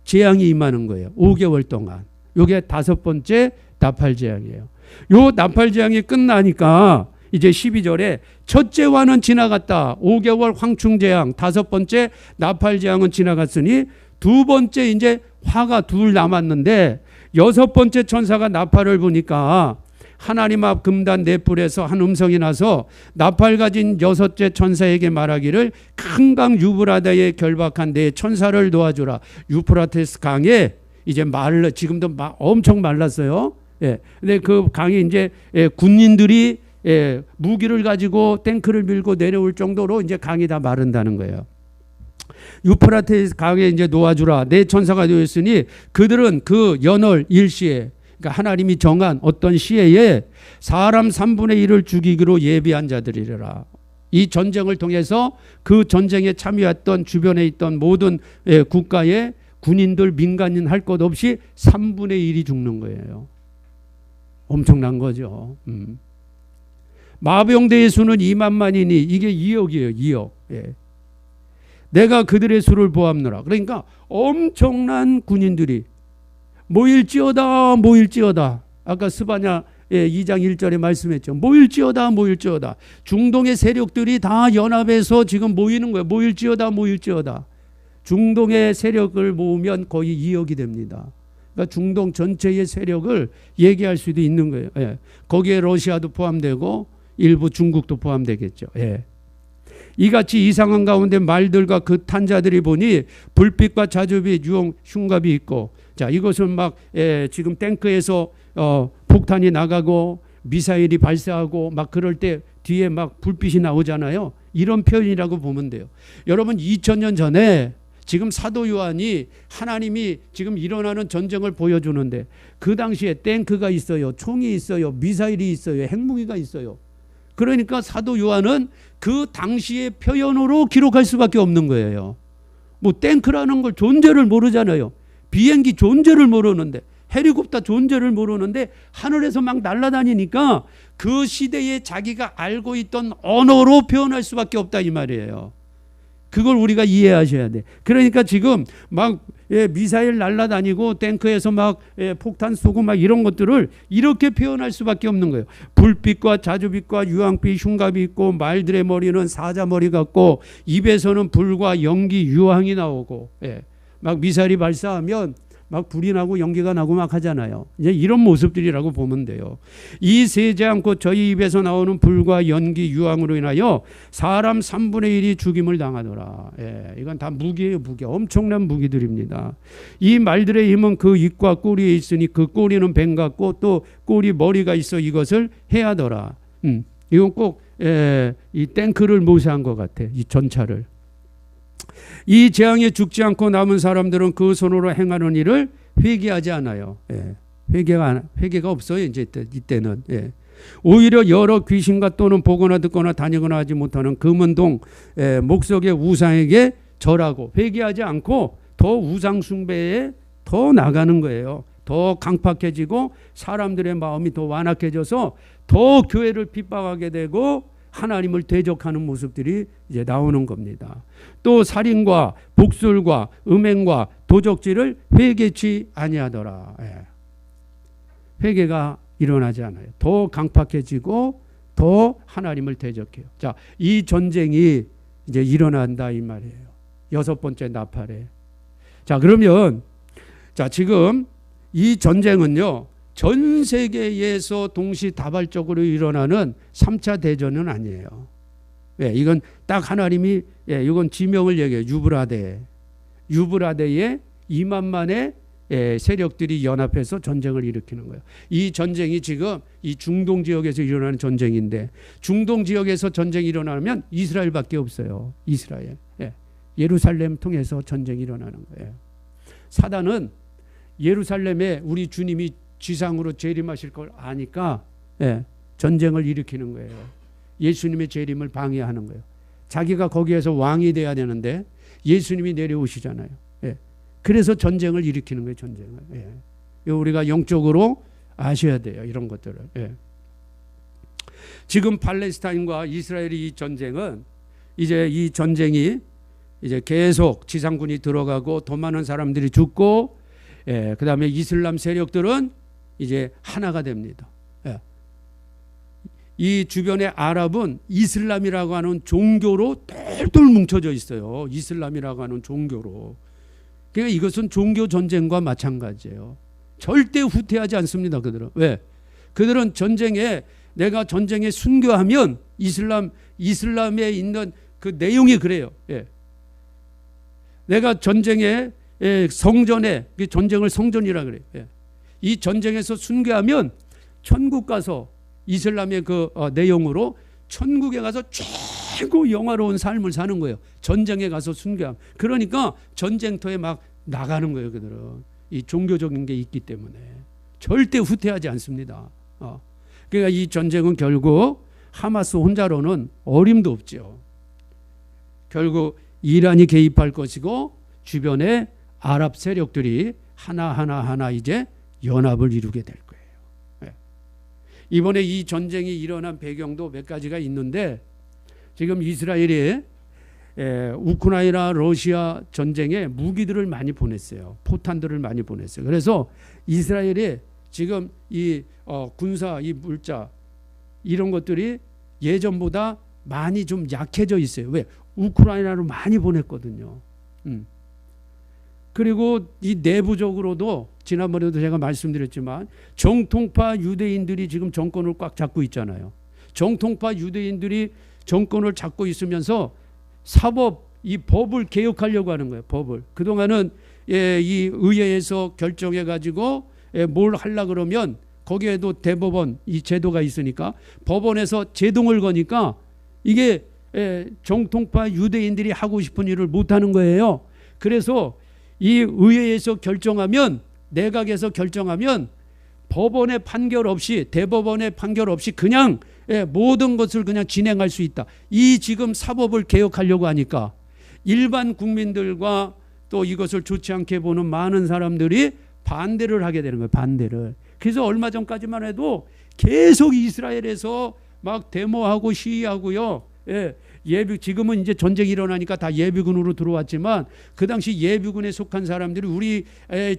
Speaker 1: 재앙이 임하는 거예요. 5개월 동안. 이게 5번째 나팔 재앙이에요. 요 나팔 재앙이 끝나니까 이제 12절에 첫째 화는 지나갔다. 5개월 황충 재앙, 5번째 나팔 재앙은 지나갔으니 2번째 이제 화가 둘 남았는데 여섯 번째 천사가 나팔을 부니까 하나님 앞 금단 네 뿔에서 한 음성이 나서 나팔 가진 여섯째 천사에게 말하기를 큰 강 유브라데에 결박한 네 천사를 도와주라. 유프라테스 강에 이제 지금도 엄청 말랐어요. 예. 근데 그 강에 이제 군인들이 무기를 가지고 탱크를 밀고 내려올 정도로 이제 강이 다 마른다는 거예요. 유프라테스 강에 이제 놓아주라. 네 천사가 되었으니 그들은 그 연월 일시에, 그러니까 하나님이 정한 어떤 시에에 사람 3분의 1을 죽이기로 예비한 자들이라. 이 전쟁을 통해서 그 전쟁에 참여했던 주변에 있던 모든 국가의 군인들, 민간인 할 것 없이 3분의 1이 죽는 거예요. 엄청난 거죠. 마병대의 수는 2만만이니 이게 2억이에요. 2억. 예. 내가 그들의 수를 보았노라. 그러니까 엄청난 군인들이 모일지어다 모일지어다. 아까 스바냐 2장 1절에 말씀했죠. 모일지어다 모일지어다. 중동의 세력들이 다 연합해서 지금 모이는 거예요. 모일지어다 모일지어다. 중동의 세력을 모으면 거의 2억이 됩니다. 그러니까 중동 전체의 세력을 얘기할 수도 있는 거예요. 예. 거기에 러시아도 포함되고 일부 중국도 포함되겠죠. 예. 이같이 이상한 가운데 말들과 그 탄자들이 보니 불빛과 자주빛, 유황, 흉갑이 있고, 자, 이것은 막 지금 탱크에서 폭탄이 나가고 미사일이 발사하고 막 그럴 때 뒤에 막 불빛이 나오잖아요. 이런 표현이라고 보면 돼요. 여러분 2000년 전에 지금 사도 요한이 하나님이 지금 일어나는 전쟁을 보여주는데 그 당시에 탱크가 있어요. 총이 있어요. 미사일이 있어요. 핵무기가 있어요. 그러니까 사도 요한은 그 당시의 표현으로 기록할 수밖에 없는 거예요. 뭐 탱크라는 걸 존재를 모르잖아요. 비행기 존재를 모르는데, 헬리콥터 존재를 모르는데 하늘에서 막 날아다니니까 그 시대에 자기가 알고 있던 언어로 표현할 수밖에 없다 이 말이에요. 그걸 우리가 이해하셔야 돼. 그러니까 지금 막 미사일 날아다니고 탱크에서 막 폭탄 쏘고 막 이런 것들을 이렇게 표현할 수밖에 없는 거예요. 불빛과 자주빛과 유황빛, 흉갑이 있고 말들의 머리는 사자머리 같고 입에서는 불과 연기, 유황이 나오고, 막 미사일이 발사하면 막 불이 나고 연기가 나고 막 하잖아요. 이제 이런 모습들이라고 보면 돼요. 이 세지 않고 저희 입에서 나오는 불과 연기, 유황으로 인하여 사람 3분의 1이 죽임을 당하더라. 이건 다 무기예요. 무기. 엄청난 무기들입니다. 이 말들의 힘은 그 입과 꼬리에 있으니 그 꼬리는 뱀 같고 또 꼬리 머리가 있어 이것을 해하더라. 이건 꼭 이 탱크를 모세한 것 같아. 이 전차를. 이 재앙에 죽지 않고 남은 사람들은 그 손으로 행하는 일을 회개하지 않아요. 회개가 없어요. 이제 이때는. 오히려 여러 귀신과 또는 보거나 듣거나 다니거나 하지 못하는 금은동 목석의 우상에게 절하고 회개하지 않고 더 우상 숭배에 더 나가는 거예요. 더 강팍해지고 사람들의 마음이 더 완악해져서 더 교회를 핍박하게 되고 하나님을 대적하는 모습들이 이제 나오는 겁니다. 또 살인과 복술과 음행과 도적질을 회개치 아니하더라. 회개가 일어나지 않아요. 더 강팍해지고 더 하나님을 대적해요. 자, 이 전쟁이 이제 일어난다 이 말이에요. 여섯 번째 나팔에. 자, 그러면 자, 지금 이 전쟁은요. 전 세계에서 동시다발적으로 일어나는 3차 대전은 아니에요. 이건 딱 하나님이 이건 지명을 얘기해요. 유브라데에 2만만의 세력들이 연합해서 전쟁을 일으키는 거예요. 이 전쟁이 지금 이 중동 지역에서 일어나는 전쟁인데 중동 지역에서 전쟁이 일어나면 이스라엘밖에 없어요. 이스라엘. 예루살렘 통해서 전쟁이 일어나는 거예요. 사단은 예루살렘에 우리 주님이 지상으로 재림하실 걸 아니까 전쟁을 일으키는 거예요. 예수님의 재림을 방해하는 거예요. 자기가 거기에서 왕이 돼야 되는데 예수님이 내려오시잖아요. 그래서 전쟁을 일으키는 거예요. 전쟁을. 우리가 영적으로 아셔야 돼요. 이런 것들을. 지금 팔레스타인과 이스라엘의 이 전쟁은 이제 이 전쟁이 이제 계속 지상군이 들어가고 더 많은 사람들이 죽고 그 다음에 이슬람 세력들은 이제 하나가 됩니다. 이 주변의 아랍은 이슬람이라고 하는 종교로 똘똘 뭉쳐져 있어요. 이슬람이라고 하는 종교로. 그러니까 이것은 종교 전쟁과 마찬가지예요. 절대 후퇴하지 않습니다. 그들은. 왜? 그들은 전쟁에 내가 전쟁에 순교하면 이슬람에 있는 그 내용이 그래요. 예. 내가 전쟁에 성전에 전쟁을 성전이라 그래요. 예. 이 전쟁에서 순교하면 천국 가서 이슬람의 그 내용으로 천국에 가서 최고 영화로운 삶을 사는 거예요. 전쟁에 가서 순교함. 그러니까 전쟁터에 막 나가는 거예요. 그들은 이 종교적인 게 있기 때문에 절대 후퇴하지 않습니다. 그러니까 이 전쟁은 결국 하마스 혼자로는 어림도 없죠. 결국 이란이 개입할 것이고 주변에 아랍 세력들이 하나 이제 연합을 이루게 될 거예요. 이번에 이 전쟁이 일어난 배경도 몇 가지가 있는데 지금 이스라엘이 우크라이나 러시아 전쟁에 무기들을 많이 보냈어요. 포탄들을 많이 보냈어요. 그래서 이스라엘이 지금 이 군사 이 물자 이런 것들이 예전보다 많이 좀 약해져 있어요. 왜? 우크라이나로 많이 보냈거든요. 그리고 이 내부적으로도 지난번에도 제가 말씀드렸지만 정통파 유대인들이 지금 정권을 꽉 잡고 있잖아요. 정통파 유대인들이 정권을 잡고 있으면서 사법, 이 법을 개혁하려고 하는 거예요. 법을. 그동안은 이 의회에서 결정해가지고 뭘 하려고 그러면 거기에도 대법원 이 제도가 있으니까 법원에서 제동을 거니까 이게 정통파 유대인들이 하고 싶은 일을 못하는 거예요. 그래서 이 의회에서 결정하면 내각에서 결정하면 법원의 판결 없이 대법원의 판결 없이 그냥 모든 것을 그냥 진행할 수 있다. 이 지금 사법을 개혁하려고 하니까 일반 국민들과 또 이것을 좋지 않게 보는 많은 사람들이 반대를 하게 되는 거예요. 반대를. 그래서 얼마 전까지만 해도 계속 이스라엘에서 막 데모하고 시위하고요. 지금은 이제 전쟁이 일어나니까 다 예비군으로 들어왔지만 그 당시 예비군에 속한 사람들이 우리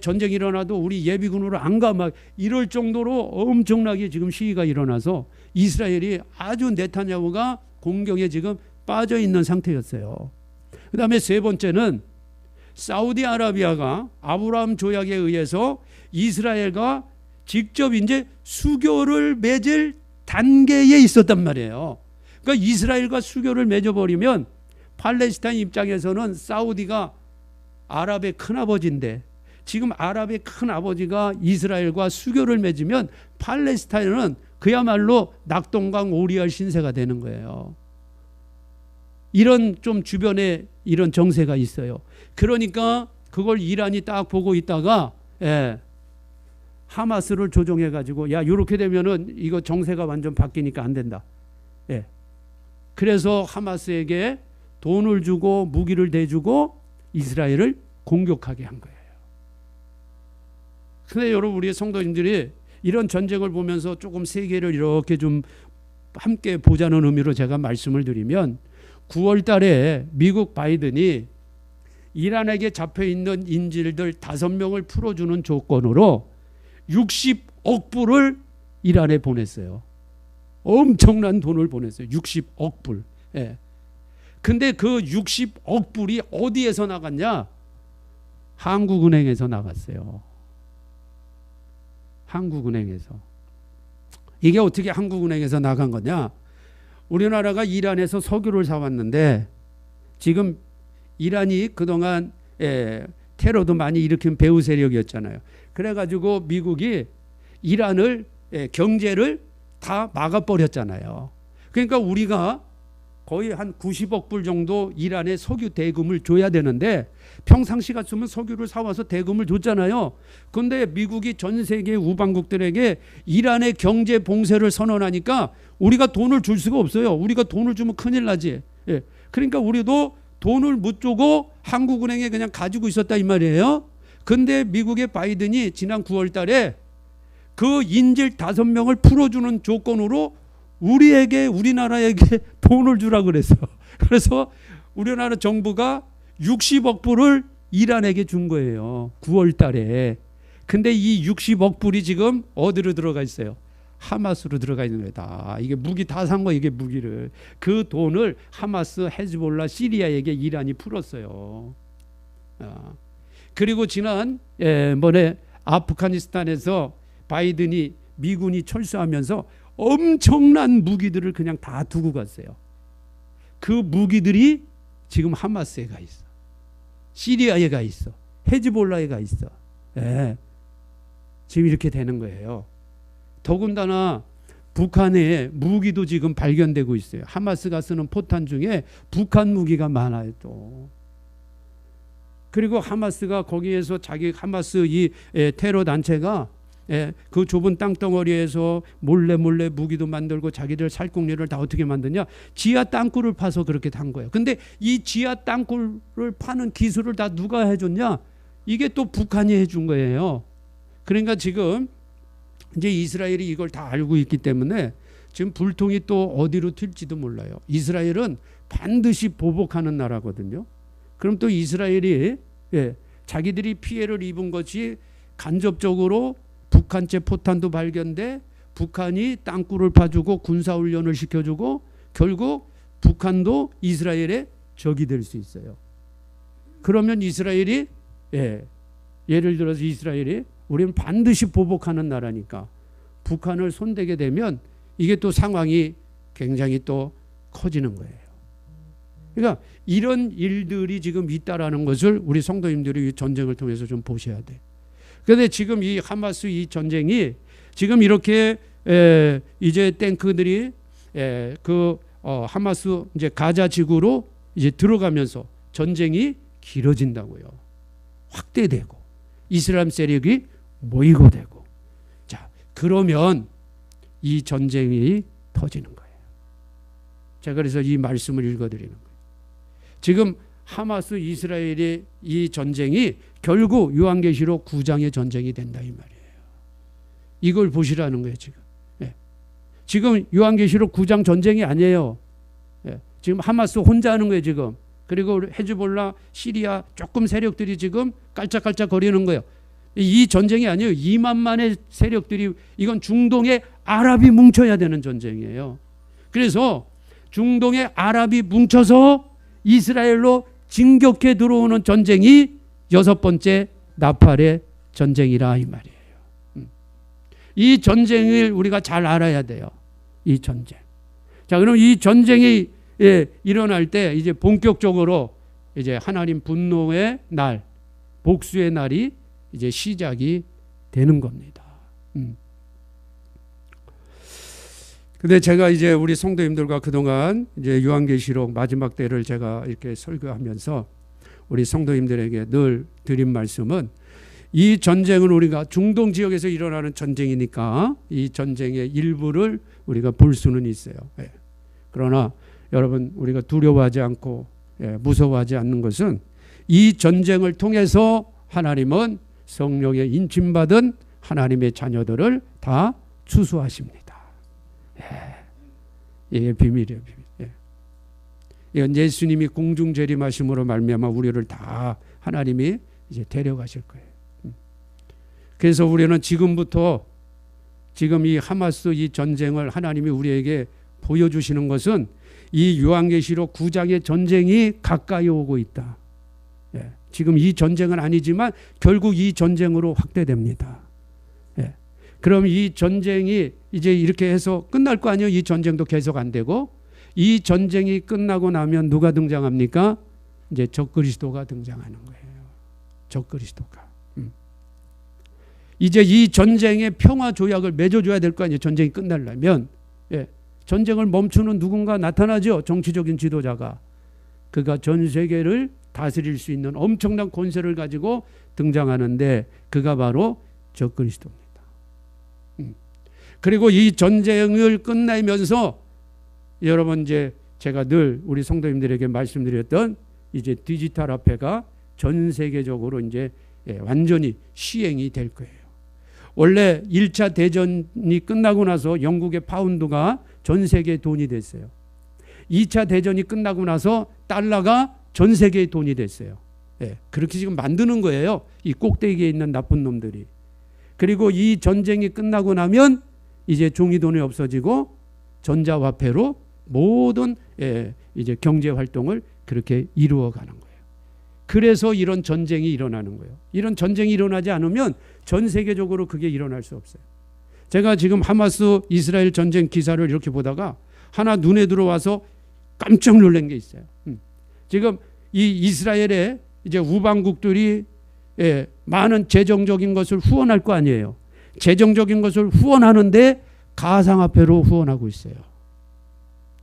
Speaker 1: 전쟁이 일어나도 우리 예비군으로 안 가 막 이럴 정도로 엄청나게 지금 시위가 일어나서 이스라엘이 아주 네타냐후가 공경에 지금 빠져 있는 상태였어요. 그 다음에 세 번째는 사우디아라비아가 아브라함 조약에 의해서 이스라엘과 직접 이제 수교를 맺을 단계에 있었단 말이에요. 그러니까 이스라엘과 수교를 맺어버리면 팔레스타인 입장에서는 사우디가 아랍의 큰아버지인데 지금 아랍의 큰아버지가 이스라엘과 수교를 맺으면 팔레스타인은 그야말로 낙동강 오리알 신세가 되는 거예요. 이런 좀 주변에 이런 정세가 있어요. 그러니까 그걸 이란이 딱 보고 있다가 하마스를 조종해가지고 야 이렇게 되면은 이거 정세가 완전 바뀌니까 안 된다. 그래서 하마스에게 돈을 주고 무기를 대주고 이스라엘을 공격하게 한 거예요. 그런데 여러분 우리 성도님들이 이런 전쟁을 보면서 조금 세계를 이렇게 좀 함께 보자는 의미로 제가 말씀을 드리면 9월 달에 미국 바이든이 이란에게 잡혀있는 인질들 5명을 풀어주는 조건으로 60억 불을 이란에 보냈어요. 엄청난 돈을 보냈어요. 60억 불. 근데 그 60억 불이 어디에서 나갔냐? 한국은행에서 나갔어요. 한국은행에서. 이게 어떻게 한국은행에서 나간 거냐? 우리나라가 이란에서 석유를 사왔는데 지금 이란이 그동안 테러도 많이 일으킨 배후 세력이었잖아요. 그래가지고 미국이 이란을 경제를 다 막아버렸잖아요. 그러니까 우리가 거의 한 90억 불 정도 이란에 석유 대금을 줘야 되는데 평상시 같으면 석유를 사와서 대금을 줬잖아요. 그런데 미국이 전 세계 우방국들에게 이란의 경제 봉쇄를 선언하니까 우리가 돈을 줄 수가 없어요. 우리가 돈을 주면 큰일 나지. 그러니까 우리도 돈을 못 주고 한국은행에 그냥 가지고 있었다 이 말이에요. 근데 미국의 바이든이 지난 9월 달에 그 인질 5명을 풀어주는 조건으로 우리나라에게 돈을 주라 그랬어. 그래서 우리나라 정부가 60억 불을 이란에게 준 거예요. 9월 달에. 근데 이 60억 불이 지금 어디로 들어가 있어요? 하마스로 들어가 있는 거다. 이게 무기 다 산 거 이게 무기를. 그 돈을 하마스, 헤즈볼라, 시리아에게 이란이 풀었어요. 그리고 지난 번에 아프가니스탄에서 바이든이 미군이 철수하면서 엄청난 무기들을 그냥 다 두고 갔어요. 그 무기들이 지금 하마스에 가 있어. 시리아에 가 있어. 헤즈볼라에 가 있어. 예. 지금 이렇게 되는 거예요. 더군다나 북한의 무기도 지금 발견되고 있어요. 하마스가 쓰는 포탄 중에 북한 무기가 많아요 또. 그리고 하마스가 거기에서 자기 하마스 이 테러 단체가 그 좁은 땅덩어리에서 몰래 무기도 만들고 자기들 살궁리를 다 어떻게 만드냐, 지하 땅굴을 파서 그렇게 단 거예요. 근데 이 지하 땅굴을 파는 기술을 다 누가 해줬냐? 이게 또 북한이 해준 거예요. 그러니까 지금 이제 이스라엘이 이걸 다 알고 있기 때문에 지금 불통이 또 어디로 튈지도 몰라요. 이스라엘은 반드시 보복하는 나라거든요. 그럼 또 이스라엘이 자기들이 피해를 입은 것이 간접적으로 북한제 포탄도 발견돼, 북한이 땅굴을 파주고 군사훈련을 시켜주고 결국 북한도 이스라엘의 적이 될 수 있어요. 그러면 이스라엘이 예를 들어서 이스라엘이 우리는 반드시 보복하는 나라니까 북한을 손대게 되면 이게 또 상황이 굉장히 또 커지는 거예요. 그러니까 이런 일들이 지금 있다라는 것을 우리 성도님들이 이 전쟁을 통해서 좀 보셔야 돼. 그런데 지금 이 하마스 이 전쟁이 지금 이렇게 이제 탱크들이 하마스 이제 가자 지구로 이제 들어가면서 전쟁이 길어진다고요. 확대되고 이슬람 세력이 모이고 되고. 자, 그러면 이 전쟁이 터지는 거예요. 자, 그래서 이 말씀을 읽어드리는 거예요. 지금 하마스 이스라엘의 이 전쟁이 결국 요한계시록 9장의 전쟁이 된다 이 말이에요. 이걸 보시라는 거예요 지금. 지금 요한계시록 9장 전쟁이 아니에요. 지금 하마스 혼자 하는 거예요 지금. 그리고 헤즈볼라, 시리아 조금 세력들이 지금 깔짝깔짝 거리는 거예요. 이 전쟁이 아니에요. 2만만의 세력들이, 이건 중동의 아랍이 뭉쳐야 되는 전쟁이에요. 그래서 중동의 아랍이 뭉쳐서 이스라엘로 진격해 들어오는 전쟁이 6번째 나팔의 전쟁이라 이 말이에요. 이 전쟁을 우리가 잘 알아야 돼요. 이 전쟁. 자, 그럼 이 전쟁이 일어날 때 이제 본격적으로 이제 하나님 분노의 날, 복수의 날이 이제 시작이 되는 겁니다. 근데 제가 이제 우리 성도님들과 그동안 이제 요한계시록 마지막 때를 제가 이렇게 설교하면서 우리 성도님들에게 늘 드린 말씀은, 이 전쟁은 우리가 중동 지역에서 일어나는 전쟁이니까 이 전쟁의 일부를 우리가 볼 수는 있어요. 그러나 여러분, 우리가 두려워하지 않고 무서워하지 않는 것은 이 전쟁을 통해서 하나님은 성령의 인침받은 하나님의 자녀들을 다 추수하십니다. 이게 비밀이에요, 비밀. 이건 예수님이 공중 재림하심으로 말미암아 우리를 다 하나님이 이제 데려가실 거예요. 그래서 우리는 지금부터 지금 이 하마스 이 전쟁을 하나님이 우리에게 보여주시는 것은 이 요한계시록 9장의 전쟁이 가까이 오고 있다. 지금 이 전쟁은 아니지만 결국 이 전쟁으로 확대됩니다. 그럼 이 전쟁이 이제 이렇게 해서 끝날 거 아니에요? 이 전쟁도 계속 안 되고, 이 전쟁이 끝나고 나면 누가 등장합니까? 이제 적그리스도가 등장하는 거예요. 적그리스도가. 이제 이 전쟁의 평화 조약을 맺어줘야 될 거 아니에요? 전쟁이 끝나려면. 전쟁을 멈추는 누군가 나타나죠. 정치적인 지도자가. 그가 전 세계를 다스릴 수 있는 엄청난 권세를 가지고 등장하는데 그가 바로 적그리스도입니다. 그리고 이 전쟁을 끝내면서 여러분, 이제 제가 늘 우리 성도님들에게 말씀드렸던 이제 디지털 화폐가 전 세계적으로 이제 완전히 시행이 될 거예요. 원래 1차 대전이 끝나고 나서 영국의 파운드가 전 세계의 돈이 됐어요. 2차 대전이 끝나고 나서 달러가 전 세계의 돈이 됐어요. 그렇게 지금 만드는 거예요. 이 꼭대기에 있는 나쁜 놈들이. 그리고 이 전쟁이 끝나고 나면 이제 종이돈이 없어지고 전자화폐로 모든 이제 경제 활동을 그렇게 이루어가는 거예요. 그래서 이런 전쟁이 일어나는 거예요. 이런 전쟁이 일어나지 않으면 전 세계적으로 그게 일어날 수 없어요. 제가 지금 하마스 이스라엘 전쟁 기사를 이렇게 보다가 하나 눈에 들어와서 깜짝 놀란 게 있어요. 지금 이 이스라엘의 이제 우방국들이 많은 재정적인 것을 후원할 거 아니에요. 재정적인 것을 후원하는데 가상화폐로 후원하고 있어요.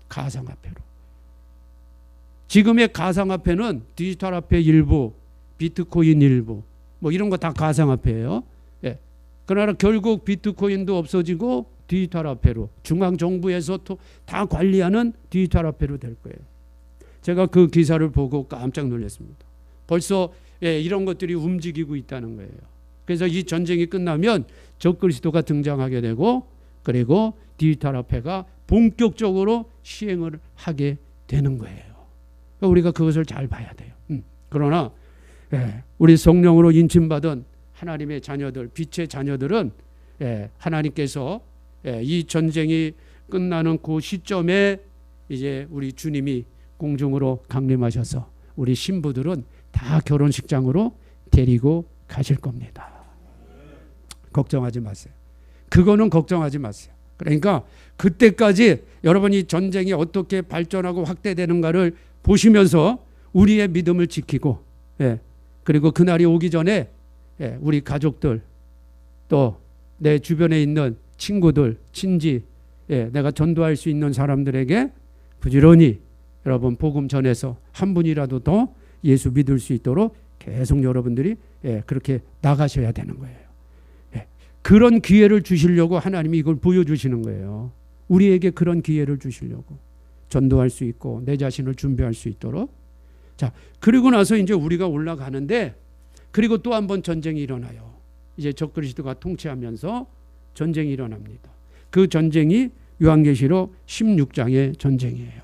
Speaker 1: 가상화폐로. 지금의 가상화폐는 디지털화폐 일부, 비트코인 일부, 뭐 이런 거 다 가상화폐예요. 그러나 결국 비트코인도 없어지고 디지털화폐로 중앙정부에서 다 관리하는 디지털화폐로 될 거예요. 제가 그 기사를 보고 깜짝 놀랐습니다. 벌써 이런 것들이 움직이고 있다는 거예요. 그래서 이 전쟁이 끝나면 적그리스도가 등장하게 되고 그리고 디지털화폐가 본격적으로 시행을 하게 되는 거예요. 우리가 그것을 잘 봐야 돼요. 그러나 우리 성령으로 인침받은 하나님의 자녀들, 빛의 자녀들은 하나님께서 이 전쟁이 끝나는 그 시점에 이제 우리 주님이 공중으로 강림하셔서 우리 신부들은 다 결혼식장으로 데리고 가실 겁니다. 걱정하지 마세요. 그거는 걱정하지 마세요. 그러니까 그때까지 여러분이 전쟁이 어떻게 발전하고 확대되는가를 보시면서 우리의 믿음을 지키고 그리고 그날이 오기 전에 우리 가족들 또 내 주변에 있는 친구들, 친지 내가 전도할 수 있는 사람들에게 부지런히 여러분 복음 전해서 한 분이라도 더 예수 믿을 수 있도록 계속 여러분들이 그렇게 나가셔야 되는 거예요. 그런 기회를 주시려고 하나님이 이걸 보여주시는 거예요. 우리에게 그런 기회를 주시려고 전도할 수 있고 내 자신을 준비할 수 있도록. 자, 그리고 나서 이제 우리가 올라가는데 그리고 또 한 번 전쟁이 일어나요. 이제 적그리스도가 통치하면서 전쟁이 일어납니다. 그 전쟁이 요한계시록 16장의 전쟁이에요.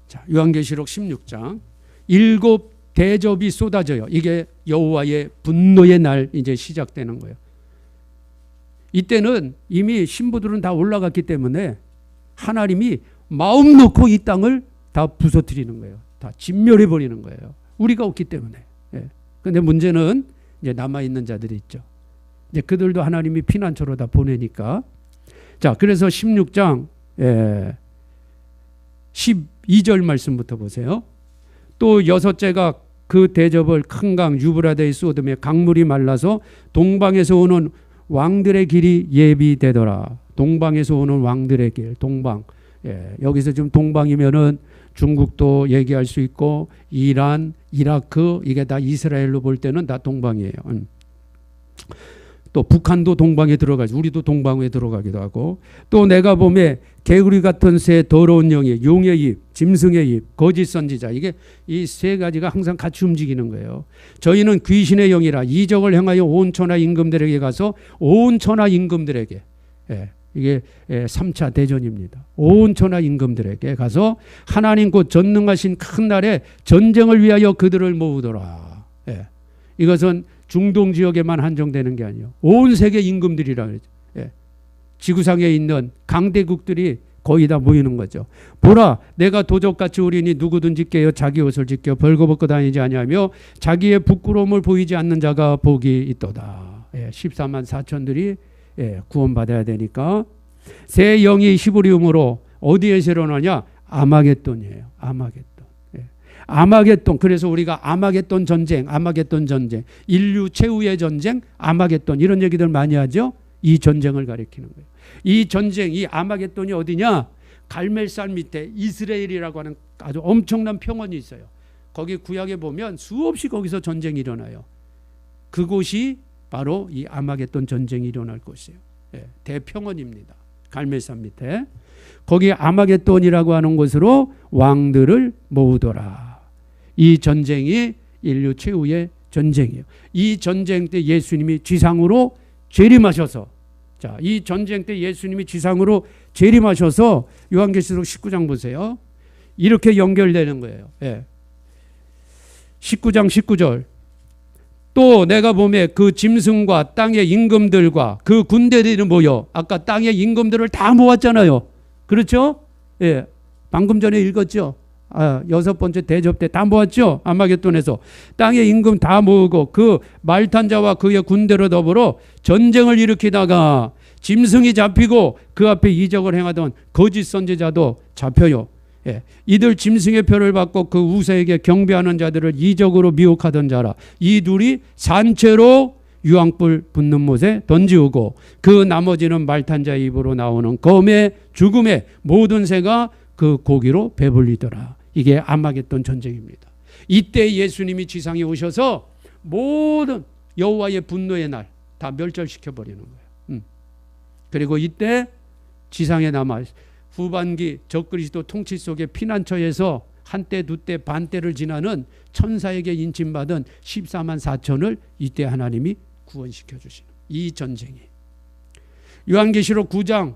Speaker 1: 자, 요한계시록 16장 7 대접이 쏟아져요. 이게 여호와의 분노의 날 이제 시작되는 거예요. 이때는 이미 신부들은 다 올라갔기 때문에 하나님이 마음 놓고 이 땅을 다 부서뜨리는 거예요. 다 진멸해 버리는 거예요. 우리가 없기 때문에. 그런데 문제는 이제 남아있는 자들이 있죠. 이제 그들도 하나님이 피난처로 다 보내니까. 자, 그래서 16장 12절 말씀부터 보세요. 또 여섯째가 그 대접을 큰 강 유브라데에 쏟으며 강물이 말라서 동방에서 오는 왕들의 길이 예비되더라. 동방에서 오는 왕들의 길, 동방. 여기서 지금 동방이면은 중국도 얘기할 수 있고 이란, 이라크 이게 다 이스라엘로 볼 때는 다 동방이에요. 또 북한도 동방에 들어가지, 우리도 동방에 들어가기도 하고. 또 내가 보매 개구리 같은 새 더러운 영이 용의 입, 짐승의 입, 거짓 선지자, 이게 이 세 가지가 항상 같이 움직이는 거예요. 저희는 귀신의 영이라 이적을 행하여 온 천하 임금들에게 가서 온 천하 임금들에게 이게 3차 대전입니다. 온 천하 임금들에게 가서 하나님 곧 전능하신 큰 날에 전쟁을 위하여 그들을 모으더라. 이것은 중동 지역에만 한정되는 게 아니에요. 온 세계 임금들이라 그러죠. 지구상에 있는 강대국들이 거의 다 모이는 거죠. 보라, 내가 도적같이 오리니 누구든지 깨어 자기 옷을 지켜 벌거벗고 다니지 아니하며 자기의 부끄러움을 보이지 않는 자가 복이 있도다. 14만 4천들이 구원받아야 되니까. 새 영이 히브리음으로 어디에서 일어나냐? 아마겟돈이에요. 아마겟돈. 아마겟돈. 그래서 우리가 아마겟돈 전쟁, 아마겟돈 전쟁, 인류 최후의 전쟁, 아마겟돈 이런 얘기들 많이 하죠. 이 전쟁을 가리키는 거예요. 이 전쟁, 이 아마겟돈이 어디냐? 갈멜산 밑에 이스라엘이라고 하는 아주 엄청난 평원이 있어요. 거기 구약에 보면 수없이 거기서 전쟁이 일어나요. 그곳이 바로 이 아마겟돈 전쟁이 일어날 곳이에요. 대평원입니다. 갈멜산 밑에. 거기 아마겟돈이라고 하는 곳으로 왕들을 모으더라. 이 전쟁이 인류 최후의 전쟁이에요. 이 전쟁 때 예수님이 지상으로 재림하셔서, 자, 이 전쟁 때 예수님이 지상으로 재림하셔서 요한계시록 19장 보세요. 이렇게 연결되는 거예요. 19장 19절. 또 내가 보매 그 짐승과 땅의 임금들과 그 군대들이 모여, 아까 땅의 임금들을 다 모았잖아요. 그렇죠? 방금 전에 읽었죠? 여섯 번째 대접 때 다 모았죠. 아마겟돈에서 땅의 임금 다 모으고 그 말탄 자와 그의 군대로 더불어 전쟁을 일으키다가 짐승이 잡히고 그 앞에 이적을 행하던 거짓 선지자도 잡혀요. 예. 이들 짐승의 표를 받고 그 우세에게 경배하는 자들을 이적으로 미혹하던 자라. 이 둘이 산채로 유황불 붙는 못에 던지우고 그 나머지는 말탄 자의 입으로 나오는 검의 죽음의 모든 새가 그 고기로 배불리더라. 이게 아마겟돈 전쟁입니다. 이때 예수님이 지상에 오셔서 모든 여호와의 분노의 날 다 멸절시켜 버리는 거예요. 그리고 이때 지상에 남아 후반기 적그리스도 통치 속의 피난처에서 한때 두때 반때를 지나는 천사에게 인침받은 14만 4천을 이때 하나님이 구원시켜 주시는 이 전쟁이, 요한계시록 9장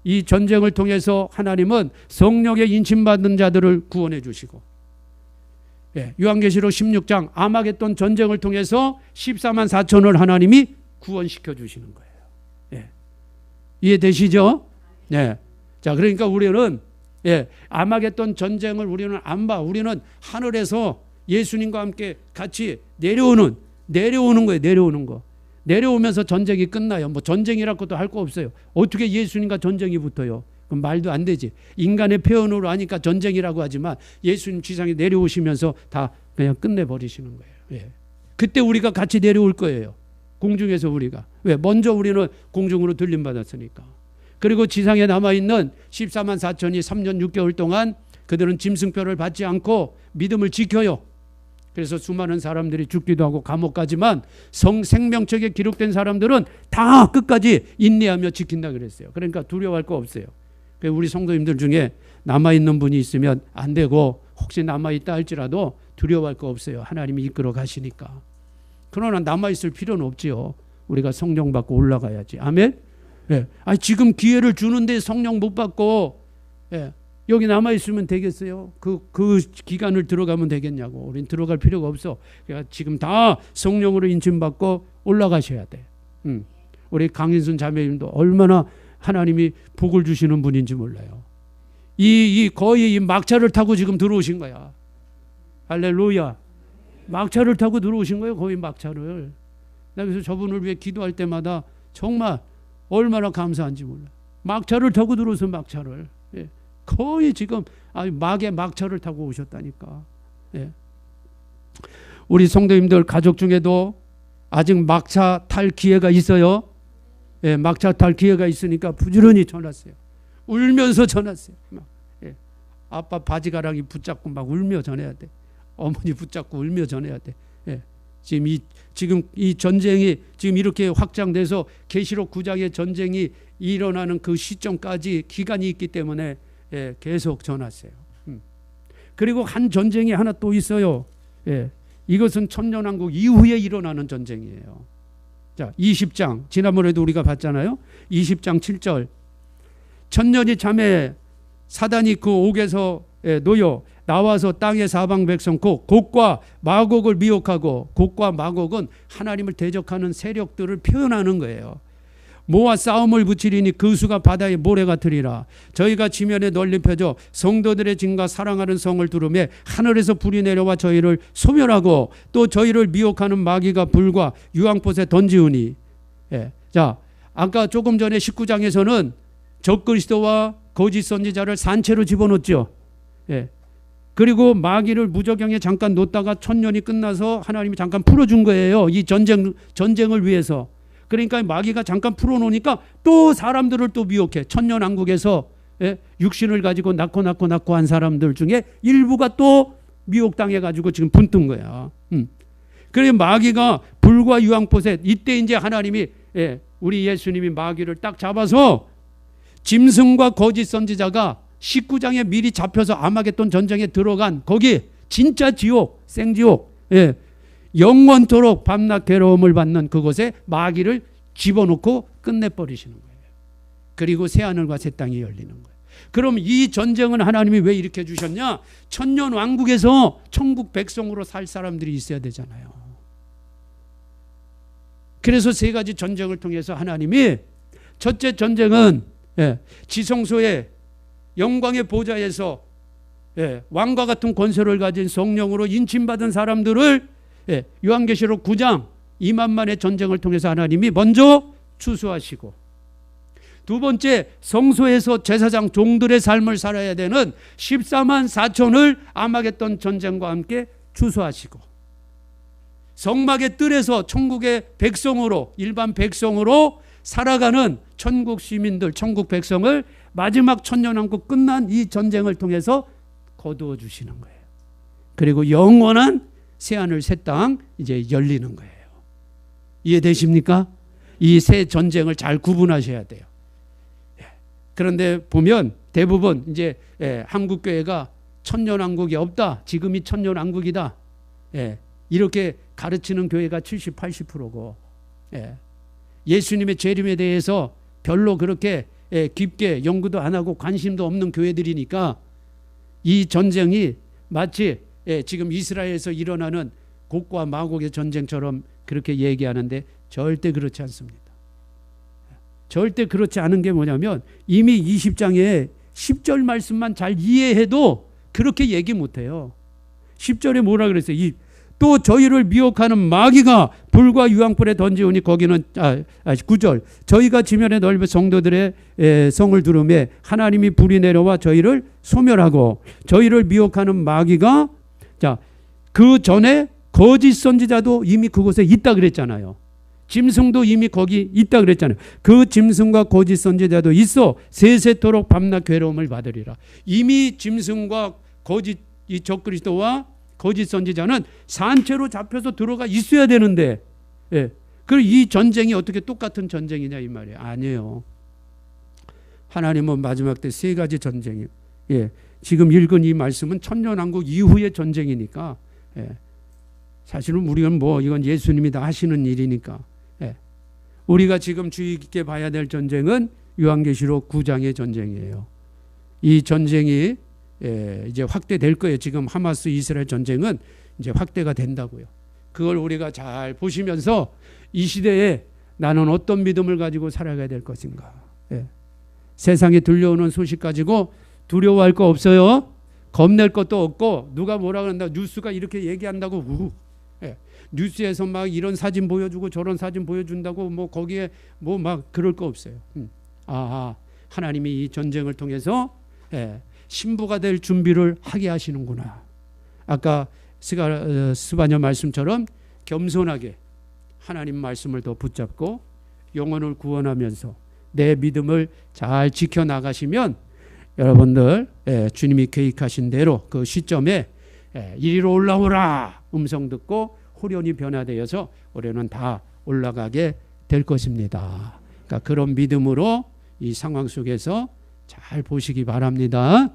Speaker 1: 이 전쟁을 통해서 하나님은 성령에 인침받은 자들을 구원해 주시고, 예, 요한계시록 16장 아마겟돈 전쟁을 통해서 14만 4천을 하나님이 구원시켜 주시는 거예요. 예. 이해되시죠? 네. 자, 그러니까 우리는 아마겟돈 전쟁을 우리는 안 봐. 우리는 하늘에서 예수님과 함께 같이 내려오는 거예요. 내려오는 거. 내려오면서 전쟁이 끝나요. 뭐 전쟁이라고도 할 거 없어요. 어떻게 예수님과 전쟁이 붙어요? 그럼 말도 안 되지. 인간의 표현으로 하니까 전쟁이라고 하지만 예수님 지상에 내려오시면서 다 그냥 끝내버리시는 거예요. 예. 그때 우리가 같이 내려올 거예요. 공중에서 우리가. 왜? 먼저 우리는 공중으로 들림받았으니까. 그리고 지상에 남아있는 14만 4천이 3년 6개월 동안 그들은 짐승표를 받지 않고 믿음을 지켜요. 그래서 수많은 사람들이 죽기도 하고 감옥 가지만 생명책에 기록된 사람들은 다 끝까지 인내하며 지킨다 그랬어요. 그러니까 두려워할 거 없어요. 우리 성도님들 중에 남아있는 분이 있으면 안 되고, 혹시 남아있다 할지라도 두려워할 거 없어요. 하나님이 이끌어 가시니까. 그러나 남아있을 필요는 없지요. 우리가 성령 받고 올라가야지. 아멘? 예. 아니, 지금 기회를 주는데 성령 못 받고, 예, 여기 남아있으면 되겠어요? 그 기간을 들어가면 되겠냐고. 우린 들어갈 필요가 없어. 그러니까 지금 다 성령으로 인침받고 올라가셔야 돼. 우리 강인순 자매님도 얼마나 하나님이 복을 주시는 분인지 몰라요. 거의 이 막차를 타고 지금 들어오신 거야. 할렐루야. 막차를 타고 들어오신 거예요. 거의 막차를. 그래서 저분을 위해 기도할 때마다 정말 얼마나 감사한지 몰라. 막차를 타고 들어오서 막차를. 예. 거의 지금 막의 막차를 타고 오셨다니까. 예. 우리 성도님들 가족 중에도 아직 막차 탈 기회가 있어요. 예, 막차 탈 기회가 있으니까 부지런히 전화하세요. 울면서 전화하세요. 예. 아빠 바지가랑이 붙잡고 막 울며 전해야 돼. 어머니 붙잡고 울며 전해야 돼. 예. 지금 이 전쟁이 지금 이렇게 확장돼서 계시록 9장의 전쟁이 일어나는 그 시점까지 기간이 있기 때문에, 예, 계속 전하세요. 그리고 한 전쟁이 하나 또 있어요. 예. 이것은 천년왕국 이후에 일어나는 전쟁이에요. 자, 20장 지난번에도 우리가 봤잖아요. 20장 7절 천년이 잠에 사단이 그 옥에서 놓여 나와서 땅의 사방 백성 곧 곡과 마곡을 미혹하고, 곡과 마곡은 하나님을 대적하는 세력들을 표현하는 거예요. 모아 싸움을 붙이리니 그 수가 바다의 모래 같으리라. 저희가 지면에 널리 펴져 성도들의 증과 사랑하는 성을 두르매 하늘에서 불이 내려와 저희를 소멸하고 또 저희를 미혹하는 마귀가 불과 유황꽃에 던지우니. 예. 자, 아까 조금 전에 19장에서는 적그리스도와 거짓 선지자를 산채로 집어넣었죠. 예. 그리고 마귀를 무저경에 잠깐 놓다가 천년이 끝나서 하나님이 잠깐 풀어준 거예요. 이 전쟁을 위해서. 그러니까 마귀가 잠깐 풀어놓으니까 또 사람들을 또 미혹해. 천년왕국에서, 예, 육신을 가지고 낳고 한 사람들 중에 일부가 또 미혹당해가지고 지금 분뜬 거야. 그래서 마귀가 불과 유황꽃에, 이때 이제 하나님이, 예, 우리 예수님이 마귀를 딱 잡아서 짐승과 거짓 선지자가 19장에 미리 잡혀서 아마겟돈 전쟁에 들어간 거기 진짜 지옥, 생지옥, 예, 영원토록 밤낮 괴로움을 받는 그곳에 마귀를 집어넣고 끝내버리시는 거예요. 그리고 새하늘과 새 땅이 열리는 거예요. 그럼 이 전쟁은 하나님이 왜 이렇게 주셨냐? 천년 왕국에서 천국 백성으로 살 사람들이 있어야 되잖아요. 그래서 세 가지 전쟁을 통해서 하나님이, 첫째 전쟁은, 예, 지성소의 영광의 보좌에서 왕과 같은 권세를 가진 성령으로 인침받은 사람들을 요한계시록 9장 2만만의 전쟁을 통해서 하나님이 먼저 추수하시고, 두 번째 성소에서 제사장 종들의 삶을 살아야 되는 14만 4천을 아마겟돈 전쟁과 함께 추수하시고, 성막의 뜰에서 천국의 백성으로, 일반 백성으로 살아가는 천국 시민들, 천국 백성을 마지막 천년왕국 끝난 이 전쟁을 통해서 거두어 주시는 거예요. 그리고 영원한 새하늘 새 땅 이제 열리는 거예요. 이해되십니까? 이 세 전쟁을 잘 구분하셔야 돼요. 그런데 보면 대부분 이제 한국 교회가 천년왕국이 없다, 지금이 천년왕국이다, 이렇게 가르치는 교회가 70, 80%고, 예수님의 재림에 대해서 별로 그렇게 깊게 연구도 안 하고 관심도 없는 교회들이니까 이 전쟁이 마치 지금 이스라엘에서 일어나는 곡과 마곡의 전쟁처럼 그렇게 얘기하는데 절대 그렇지 않습니다. 절대 그렇지 않은 게 뭐냐면, 이미 20장에 10절 말씀만 잘 이해해도 그렇게 얘기 못해요. 10절에 뭐라 그랬어요? 또 저희를 미혹하는 마귀가 불과 유황불에 던지오니 거기는 9절 저희가 지면에 넓은 성도들의 성을 두르매 하나님이 불이 내려와 저희를 소멸하고, 저희를 미혹하는 마귀가, 자, 그 전에 거짓 선지자도 이미 그곳에 있다 그랬잖아요. 짐승도 이미 거기 있다 그랬잖아요. 그 짐승과 거짓 선지자도 있어 세세토록 밤낮 괴로움을 받으리라. 이미 짐승과 거짓 이 적그리스도와 거짓 선지자는 산채로 잡혀서 들어가 있어야 되는데, 그럼 이 전쟁이 어떻게 똑같은 전쟁이냐 이 말이에요. 아니에요. 하나님은 마지막 때 세 가지 전쟁이에요. 지금 읽은 이 말씀은 천년왕국 이후의 전쟁이니까, 사실은 우리는 이건 예수님이 다 하시는 일이니까, 우리가 지금 주의 깊게 봐야 될 전쟁은 요한계시록 9장의 전쟁이에요. 이 전쟁이 이제 확대될 거예요. 지금 하마스 이스라엘 전쟁은 이제 확대가 된다고요. 그걸 우리가 잘 보시면서 이 시대에 나는 어떤 믿음을 가지고 살아가야 될 것인가. 세상에 들려오는 소식 가지고 두려워할 거 없어요. 겁낼 것도 없고, 누가 뭐라 그런다, 뉴스가 이렇게 얘기한다고 뉴스에서 막 이런 사진 보여주고 저런 사진 보여준다고 거기에 막 그럴 거 없어요. 하나님이 이 전쟁을 통해서 신부가 될 준비를 하게 하시는구나. 아까 스바냐 말씀처럼 겸손하게 하나님 말씀을 더 붙잡고 영혼을 구원하면서 내 믿음을 잘 지켜나가시면 여러분들 주님이 계획하신 대로 그 시점에 이리로 올라오라 음성 듣고 호련히 변화되어서 올해는 다 올라가게 될 것입니다. 그러니까 그런 믿음으로 이 상황 속에서 잘 보시기 바랍니다.